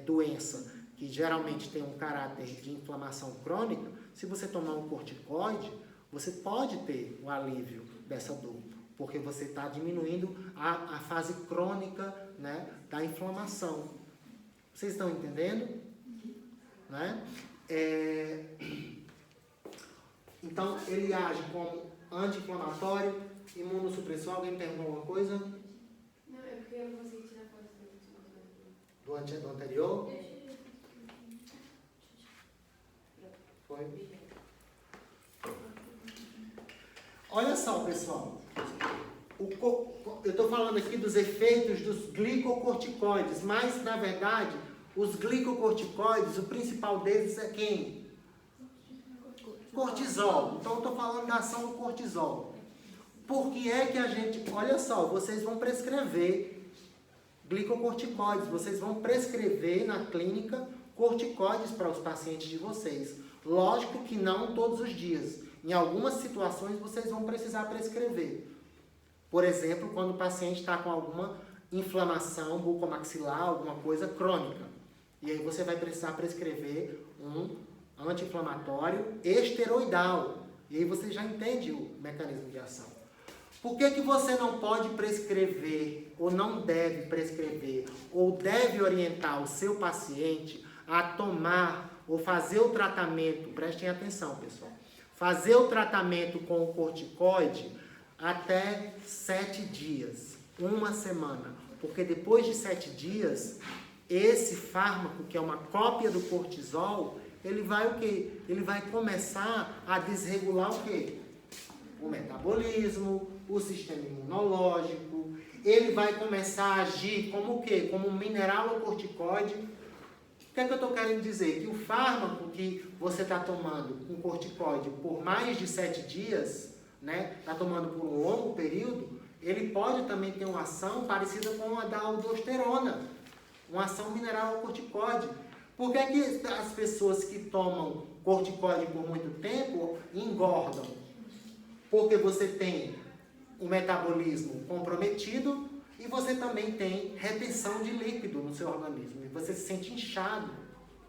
doença que geralmente tem um caráter de inflamação crônica, se você tomar um corticoide, você pode ter o alívio dessa dor, porque você está diminuindo a fase crônica, né, da inflamação. Vocês estão entendendo? Né? Então, ele age como anti-inflamatório, imunossupressor. Alguém perguntou alguma coisa? Não, é porque eu não consegui tirar foto Do anterior? Foi? Olha só, pessoal. Eu estou falando aqui dos efeitos dos glicocorticoides, mas, na verdade, os glicocorticoides, o principal deles é quem? Cortisol. Então, eu estou falando da ação do cortisol. Por que é que a gente... Olha só, vocês vão prescrever glicocorticoides, vocês vão prescrever na clínica corticoides para os pacientes de vocês. Lógico que não todos os dias. Em algumas situações, vocês vão precisar prescrever. Por exemplo, quando o paciente está com alguma inflamação bucomaxilar, alguma coisa crônica. E aí você vai precisar prescrever um anti-inflamatório esteroidal. E aí você já entende o mecanismo de ação. Por que você não pode prescrever, ou não deve prescrever, ou deve orientar o seu paciente a tomar ou fazer o tratamento, prestem atenção, pessoal, fazer o tratamento com o corticoide até 7 dias, uma semana, porque depois de 7 dias, esse fármaco, que é uma cópia do cortisol, ele vai o quê? Ele vai começar a desregular o quê? O metabolismo, o sistema imunológico, ele vai começar a agir como o quê? Como um mineralocorticoide. O que é que eu estou querendo dizer? Que o fármaco que você está tomando com corticoide por mais de 7 dias, né, está tomando por um longo período, ele pode também ter uma ação parecida com a da aldosterona, uma ação mineralocorticoide. Por que é que as pessoas que tomam corticoide por muito tempo engordam? Porque você tem o metabolismo comprometido e você também tem retenção de líquido no seu organismo. E você se sente inchado,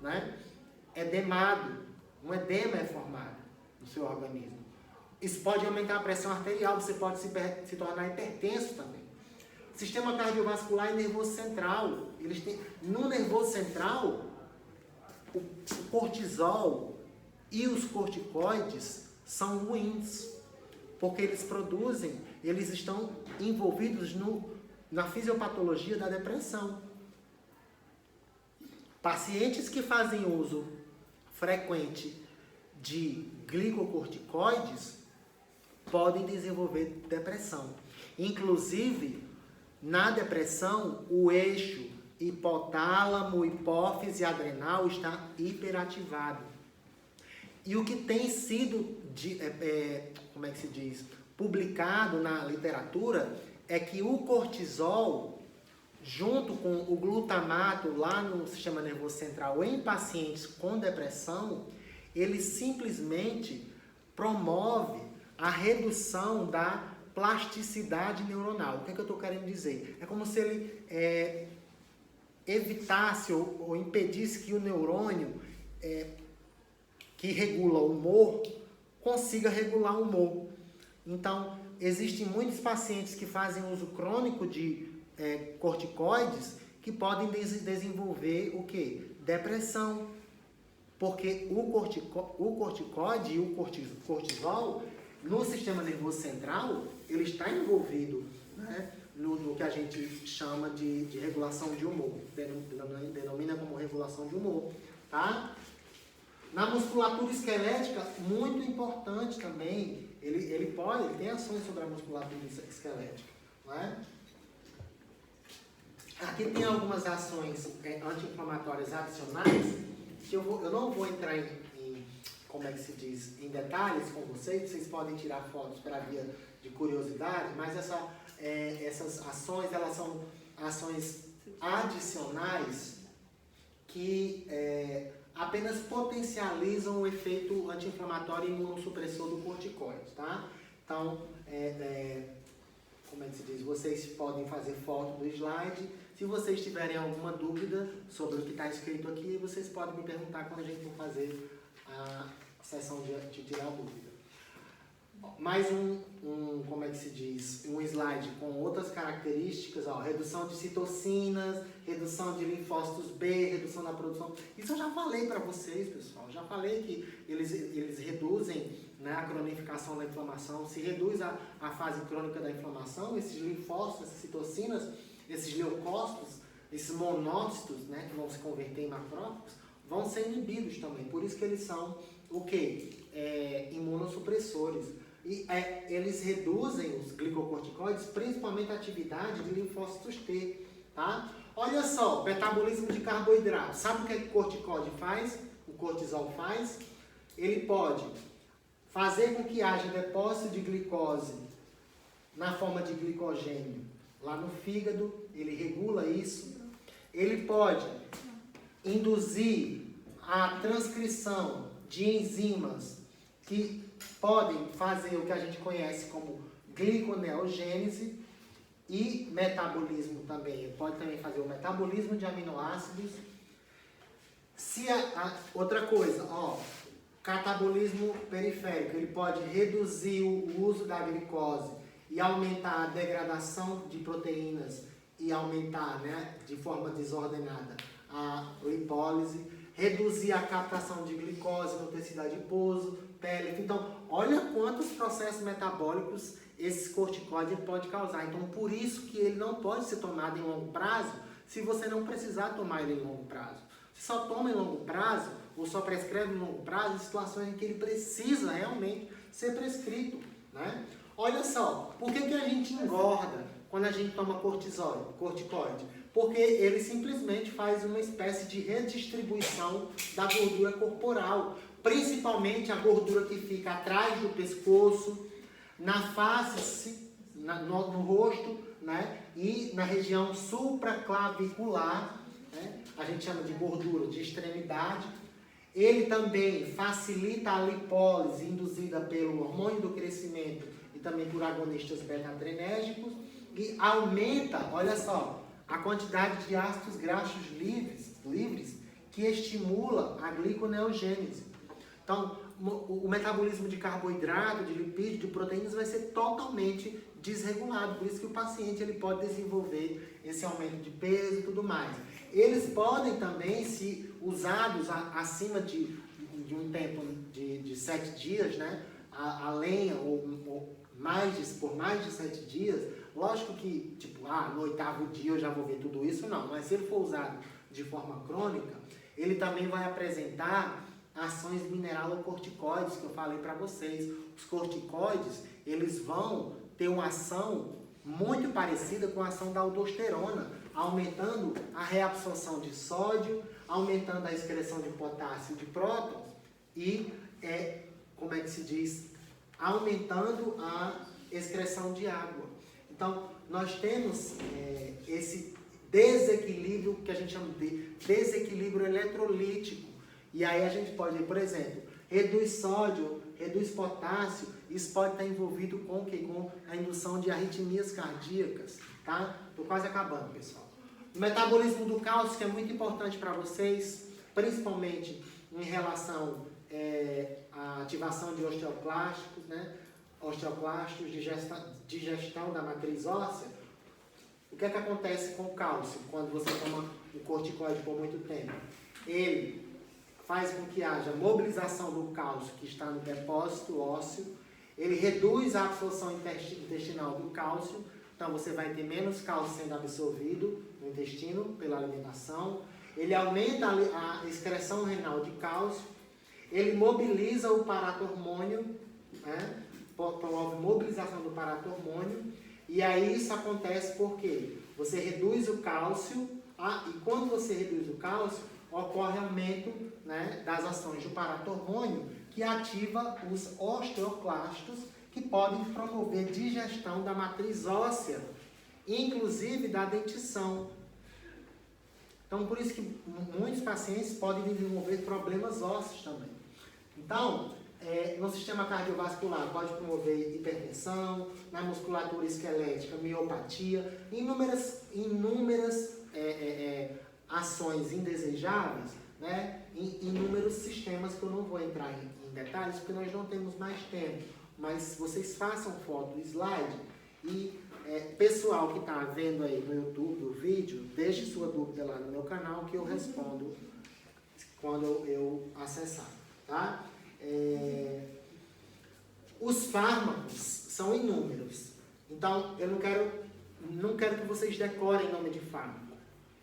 né? Edemado. Um edema é formado no seu organismo. Isso pode aumentar a pressão arterial, você pode se tornar hipertenso também. Sistema cardiovascular e nervoso central. No nervoso central, o cortisol e os corticoides são ruins, porque eles estão envolvidos na fisiopatologia da depressão. Pacientes que fazem uso frequente de glicocorticoides podem desenvolver depressão. Inclusive, na depressão, o eixo hipotálamo, hipófise adrenal está hiperativado. E o que tem sido, como é que se diz, publicado na literatura é que o cortisol, junto com o glutamato lá no sistema nervoso central em pacientes com depressão, ele simplesmente promove a redução da plasticidade neuronal. O que é que eu estou querendo dizer? É como se ele evitasse ou impedisse que o neurônio que regula o humor consiga regular o humor. Então, existem muitos pacientes que fazem uso crônico de corticoides que podem desenvolver o quê? Depressão. Porque o corticoide e o cortisol, no sistema nervoso central, ele está envolvido, né, no que a gente chama de regulação de humor. Denomina como regulação de humor. Tá? Na musculatura esquelética, muito importante também, ele tem ações sobre a musculatura esquelética. Não é? Aqui tem algumas ações anti-inflamatórias adicionais, que eu não vou entrar como é que se diz, em detalhes com vocês podem tirar fotos para via de curiosidade, mas essas ações, elas são ações adicionais que apenas potencializam o efeito anti-inflamatório e imunossupressor do corticoide, tá? Então, como é que se diz? Vocês podem fazer foto do slide. Se vocês tiverem alguma dúvida sobre o que está escrito aqui, vocês podem me perguntar quando a gente for fazer a sessão de tirar dúvida. Mais como é que se diz? Um slide com outras características, ó, redução de citocinas, redução de linfócitos B, redução da produção. Isso eu já falei para vocês, pessoal. Já falei que eles reduzem, né, a cronificação da inflamação. Se reduz a fase crônica da inflamação, esses linfócitos, essas citocinas, esses leucócitos, esses monócitos, né, que vão se converter em macrófagos, vão ser inibidos também. Por isso que eles são o quê? Imunossupressores. E eles reduzem os glicocorticoides, principalmente a atividade de linfócitos T, tá? Olha só, metabolismo de carboidrato. Sabe o que o corticoide faz? O cortisol faz? Ele pode fazer com que haja depósito de glicose na forma de glicogênio lá no fígado, ele regula isso. Ele pode induzir a transcrição de enzimas que podem fazer o que a gente conhece como gliconeogênese e metabolismo também. Ele pode também fazer o metabolismo de aminoácidos. Outra coisa, ó, catabolismo periférico, ele pode reduzir o uso da glicose e aumentar a degradação de proteínas e aumentar, né, de forma desordenada a lipólise, reduzir a captação de glicose no tecido adiposo, pele. Então, olha quantos processos metabólicos esses corticoides pode causar. Então, por isso que ele não pode ser tomado em longo prazo, se você não precisar tomar ele em longo prazo. Você só toma em longo prazo, ou só prescreve em longo prazo, em situações em que ele precisa realmente ser prescrito, né? Olha só, por que a gente engorda quando a gente toma corticoide? Porque ele simplesmente faz uma espécie de redistribuição da gordura corporal, principalmente a gordura que fica atrás do pescoço, na face, no rosto, né? E na região supraclavicular, né? A gente chama de gordura de extremidade. Ele também facilita a lipólise induzida pelo hormônio do crescimento e também por agonistas beta-adrenérgicos e aumenta, olha só, a quantidade de ácidos graxos livres que estimula a gliconeogênese. Então, o metabolismo de carboidrato, de lipídio, de proteínas vai ser totalmente desregulado. Por isso que o paciente ele pode desenvolver esse aumento de peso e tudo mais. Eles podem também, se usados acima de um tempo de 7 dias, né, além ou por mais de 7 dias, lógico que, tipo, no 8º dia eu já vou ver tudo isso, não. Mas se ele for usado de forma crônica, ele também vai apresentar ações mineralocorticoides que eu falei para vocês. Os corticoides, eles vão ter uma ação muito parecida com a ação da aldosterona. aumentando a reabsorção de sódio, aumentando a excreção de potássio e de prótons e, como é que se diz, aumentando a excreção de água. Então, nós temos esse desequilíbrio que a gente chama de desequilíbrio eletrolítico. E aí a gente pode, por exemplo, reduz sódio, reduz potássio, isso pode estar envolvido com o quê? Com a indução de arritmias cardíacas, tá? Estou quase acabando, pessoal. O metabolismo do cálcio, que é muito importante para vocês, principalmente em relação à ativação de osteoclastos, né? Osteoclastos, digestão da matriz óssea. O que é que acontece com o cálcio quando você toma o corticoide por muito tempo? Ele faz com que haja mobilização do cálcio que está no depósito ósseo, ele reduz a absorção intestinal do cálcio, então você vai ter menos cálcio sendo absorvido no intestino pela alimentação, ele aumenta a excreção renal de cálcio, ele mobiliza o paratormônio, né? Promove mobilização do paratormônio, e aí isso acontece porque você reduz o cálcio, e quando você reduz o cálcio, ocorre aumento, né, das ações do paratormônio, que ativa os osteoclastos, que podem promover digestão da matriz óssea, inclusive da dentição. Então, por isso que muitos pacientes podem desenvolver problemas ósseos também. Então, no sistema cardiovascular pode promover hipertensão, na musculatura esquelética, miopatia, inúmeras ações indesejáveis, né, em inúmeros sistemas que eu não vou entrar em detalhes, porque nós não temos mais tempo. Mas vocês façam foto do slide e pessoal que está vendo aí no YouTube o vídeo, deixe sua dúvida lá no meu canal que eu respondo quando eu acessar, tá? Os fármacos são inúmeros. Então, eu não quero que vocês decorem nome de fármaco.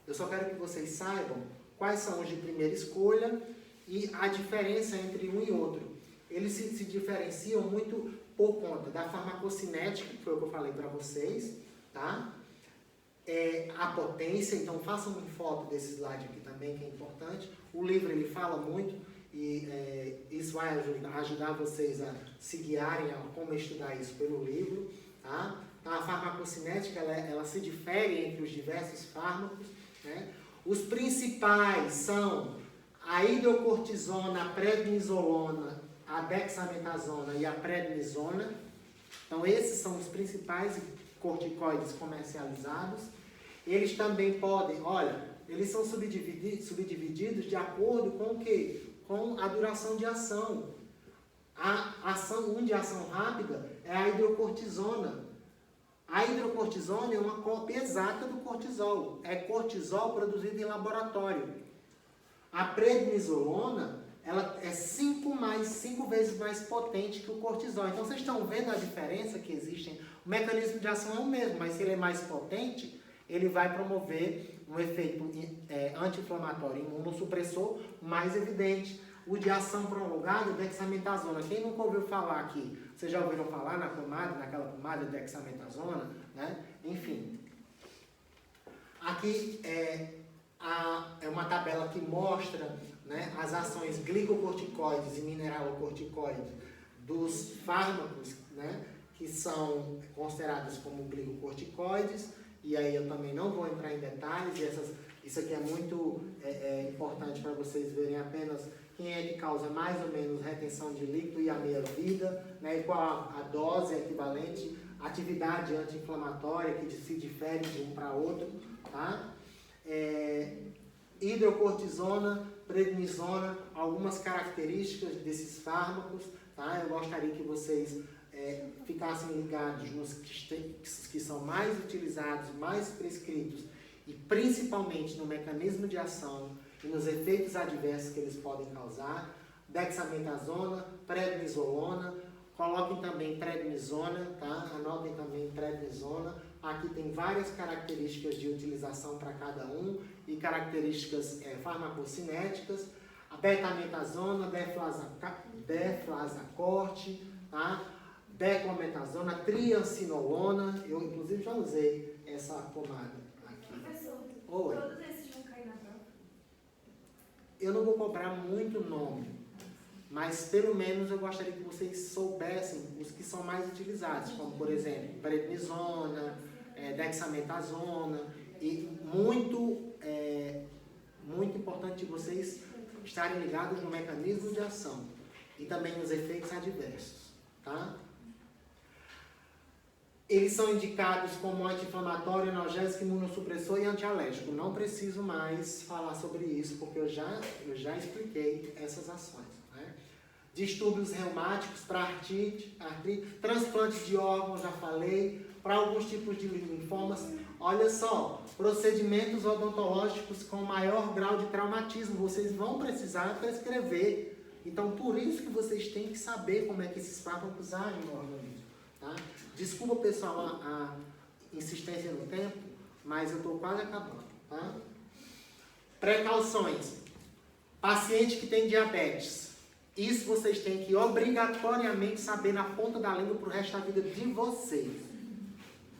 Eu só quero que vocês saibam quais são os de primeira escolha e a diferença entre um e outro. Eles se diferenciam muito por conta da farmacocinética, que foi o que eu falei para vocês, tá? A potência, então façam uma foto desse slide aqui também, que é importante. O livro ele fala muito e isso vai ajudar vocês a se guiarem a como estudar isso pelo livro, tá? Então a farmacocinética ela se difere entre os diversos fármacos, né? Os principais são a hidrocortisona, a prednisolona, a dexametasona e a prednisona. Então esses são os principais corticoides comercializados. Eles também podem, eles são subdivididos de acordo com o quê? Com a duração de ação. A ação de ação rápida é a hidrocortisona. A hidrocortisona é uma cópia exata do cortisol. É cortisol produzido em laboratório. A prednisolona, ela é 5 vezes mais potente que o cortisol. Então, vocês estão vendo a diferença que existe? O mecanismo de ação é o mesmo, mas se ele é mais potente, ele vai promover um efeito anti-inflamatório imunossupressor mais evidente. O de ação prolongada, dexametasona. Quem nunca ouviu falar aqui? Vocês já ouviram falar naquela pomada dexametasona? Né? Enfim. Aqui é uma tabela que mostra, né, as ações glicocorticoides e mineralocorticoides dos fármacos, né, que são considerados como glicocorticoides. E aí eu também não vou entrar em detalhes. Isso aqui é muito importante para vocês verem apenas quem é que causa mais ou menos retenção de líquido e a meia-vida, né, e qual a dose equivalente, atividade anti-inflamatória que se difere de um para outro, tá? Hidrocortisona, prednisona, algumas características desses fármacos, tá? Eu gostaria que vocês ficassem ligados nos que são mais utilizados, mais prescritos, e principalmente no mecanismo de ação e nos efeitos adversos que eles podem causar. Dexametasona, prednisolona, coloquem também prednisona, tá? Anotem também prednisona. Aqui tem várias características de utilização para cada um e características farmacocinéticas. A betametasona, deflazacorte, tá? Declometasona, triancinolona. Eu inclusive já usei essa pomada aqui. Professor, Oi. Todos esses vão cair na prova? Eu não vou cobrar muito nome, mas pelo menos eu gostaria que vocês soubessem os que são mais utilizados, como por exemplo, prednisona, dexametasona, e muito importante vocês estarem ligados no mecanismo de ação e também nos efeitos adversos, tá? Eles são indicados como anti-inflamatório, analgésico, imunossupressor e antialérgico. Não preciso mais falar sobre isso, porque eu já expliquei essas ações. Né? Distúrbios reumáticos para artrite, transplantes de órgãos, já falei, para alguns tipos de linfomas. Olha só, procedimentos odontológicos com maior grau de traumatismo, vocês vão precisar prescrever. Então, por isso que vocês têm que saber como é que esses fármacos agem no organismo. Tá? Desculpa, pessoal, a insistência no tempo, mas eu estou quase acabando. Tá? Precauções. Paciente que tem diabetes. Isso vocês têm que obrigatoriamente saber na ponta da língua para o resto da vida de vocês.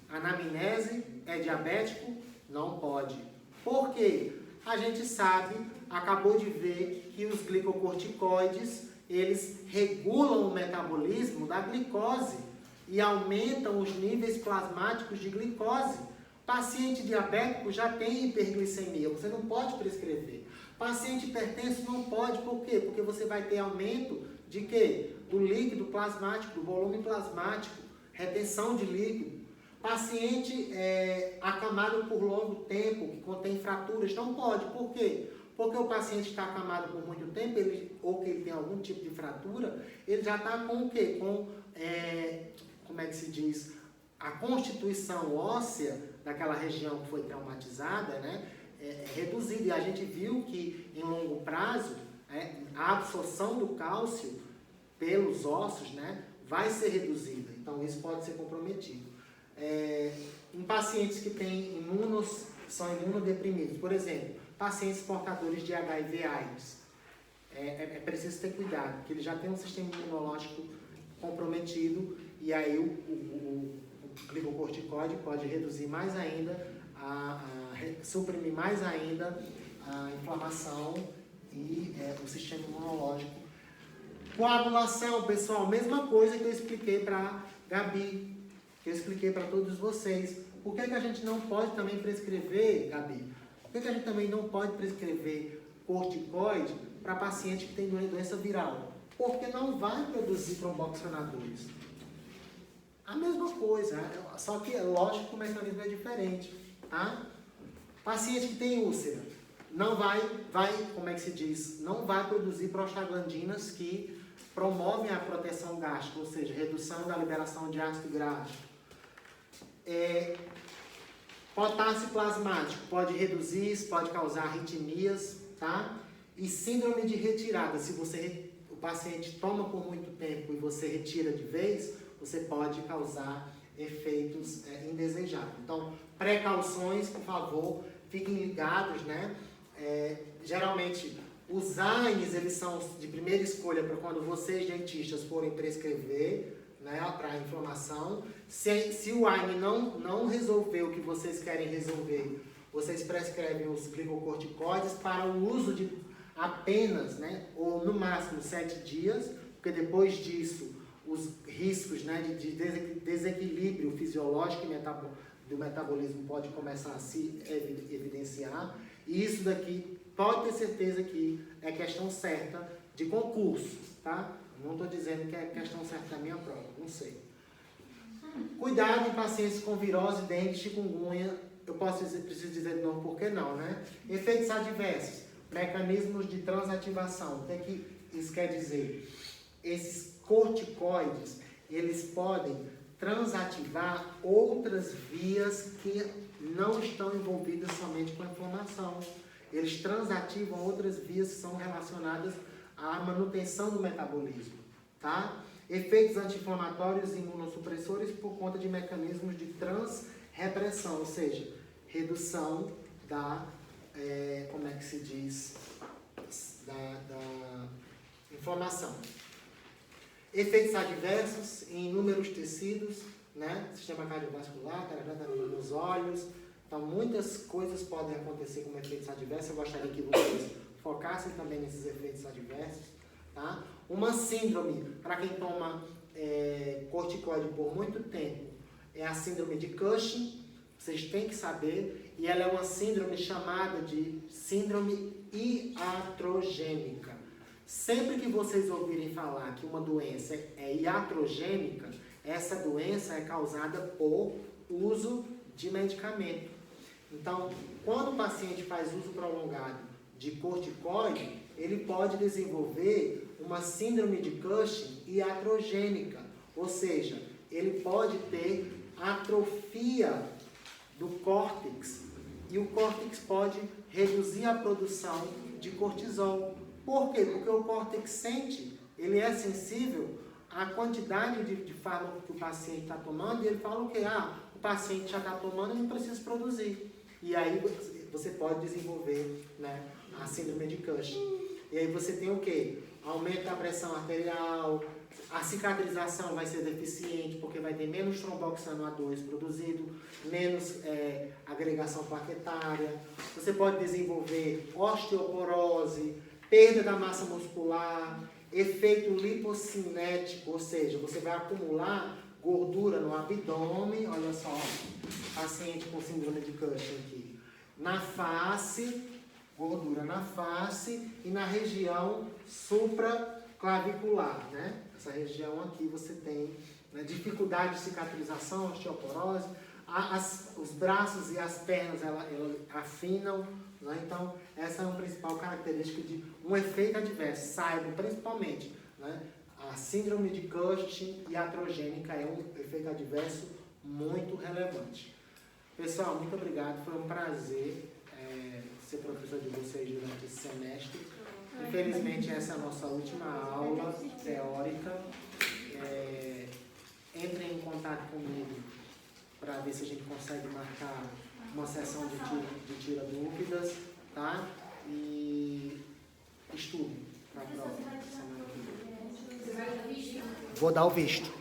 Anamnese, é diabético? Não pode. Por quê? A gente sabe, acabou de ver que os glicocorticoides, eles regulam o metabolismo da glicose e aumentam os níveis plasmáticos de glicose. Paciente diabético já tem hiperglicemia, você não pode prescrever. Paciente hipertenso não pode, por quê? Porque você vai ter aumento de quê? Do líquido plasmático, do volume plasmático, retenção de líquido. Paciente acamado por longo tempo, que contém fraturas, não pode. Por quê? Porque o paciente está acamado por muito tempo, ou que ele tem algum tipo de fratura, ele já está com o quê? Com, como é que se diz? A constituição óssea daquela região que foi traumatizada, né? Reduzida. E a gente viu que, em longo prazo, a absorção do cálcio pelos ossos, né, vai ser reduzida. Então, isso pode ser comprometido. Em pacientes que são imunodeprimidos, por exemplo, pacientes portadores de HIV/AIDS, é preciso ter cuidado, porque ele já tem um sistema imunológico comprometido e aí o glicocorticoide pode reduzir mais ainda, suprimir mais ainda a inflamação e o sistema imunológico. Coagulação, pessoal, mesma coisa que eu expliquei para Gabi, que eu expliquei para todos vocês. Por que a gente não pode também prescrever, Gabi? Por que a gente também não pode prescrever corticoide para paciente que tem doença viral? Porque não vai produzir tromboxanadores. A mesma coisa, só que é lógico que o mecanismo é diferente. Tá? Paciente que tem úlcera, não vai, como é que se diz? Não vai produzir prostaglandinas que promovem a proteção gástrica, ou seja, redução da liberação de ácido gráfico. Potássio plasmático pode reduzir, isso pode causar arritmias, tá? E síndrome de retirada, se o paciente toma por muito tempo e você retira de vez, você pode causar efeitos indesejados. Então, precauções, por favor, fiquem ligados, né? Geralmente, os AINES, eles são de primeira escolha para quando vocês, dentistas, forem prescrever, né, para inflamação. Se o AINE não resolver o que vocês querem resolver, vocês prescrevem os glicocorticoides para o uso de apenas, né, ou no máximo 7 dias, porque depois disso os riscos, né, de desequilíbrio fisiológico do metabolismo pode começar a se evidenciar. E isso daqui, pode ter certeza que é questão certa de concurso, tá? Não estou dizendo que é questão certa da minha prova, não sei. Cuidado em pacientes com virose, dengue, chikungunya. Eu preciso dizer de novo por que não, né? Efeitos adversos, mecanismos de transativação. O que é que isso quer dizer? Esses corticoides, eles podem transativar outras vias que não estão envolvidas somente com a inflamação. Eles transativam outras vias que são relacionadas à manutenção do metabolismo, tá? Efeitos anti-inflamatórios e imunossupressores por conta de mecanismos de transrepressão, ou seja, redução da, como é que se diz, da inflamação. Efeitos adversos em inúmeros tecidos, né? Sistema cardiovascular, nos olhos, Então, muitas coisas podem acontecer como efeitos adversos. Eu gostaria que vocês focassem também nesses efeitos adversos. Tá? Uma síndrome, para quem toma corticoide por muito tempo, é a síndrome de Cushing. Vocês têm que saber. E ela é uma síndrome chamada de síndrome iatrogênica. Sempre que vocês ouvirem falar que uma doença é iatrogênica, essa doença é causada por uso de medicamento. Então, quando o paciente faz uso prolongado de corticoide, ele pode desenvolver uma síndrome de Cushing iatrogênica, ou seja, ele pode ter atrofia do córtex, e o córtex pode reduzir a produção de cortisol. Por quê? Porque o córtex sente, ele é sensível à quantidade de fármaco que o paciente está tomando, e ele fala o quê? O paciente já está tomando e não precisa produzir. E aí você pode desenvolver, né, a síndrome de Cushing. E aí você tem o quê? Aumento da pressão arterial, a cicatrização vai ser deficiente, porque vai ter menos tromboxano A2 produzido, menos agregação plaquetária. Você pode desenvolver osteoporose, perda da massa muscular, efeito lipocinético, ou seja, você vai acumular gordura no abdômen, olha só, paciente com síndrome de Cushing aqui, na face, gordura na face e na região supraclavicular, né? Essa região aqui você tem, né, dificuldade de cicatrização, osteoporose, os braços e as pernas elas afinam, né? Então essa é uma principal característica de um efeito adverso. Saibam principalmente, né, a síndrome de Cushing iatrogênica é um efeito adverso muito relevante. Pessoal, muito obrigado, foi um prazer ser professor de vocês durante esse semestre. Infelizmente essa é a nossa última aula teórica. Entrem em contato comigo para ver se a gente consegue marcar uma sessão de tira dúvidas, tá? E estudem para a prova semana que vem. Você vai dar visto? Vou dar o visto.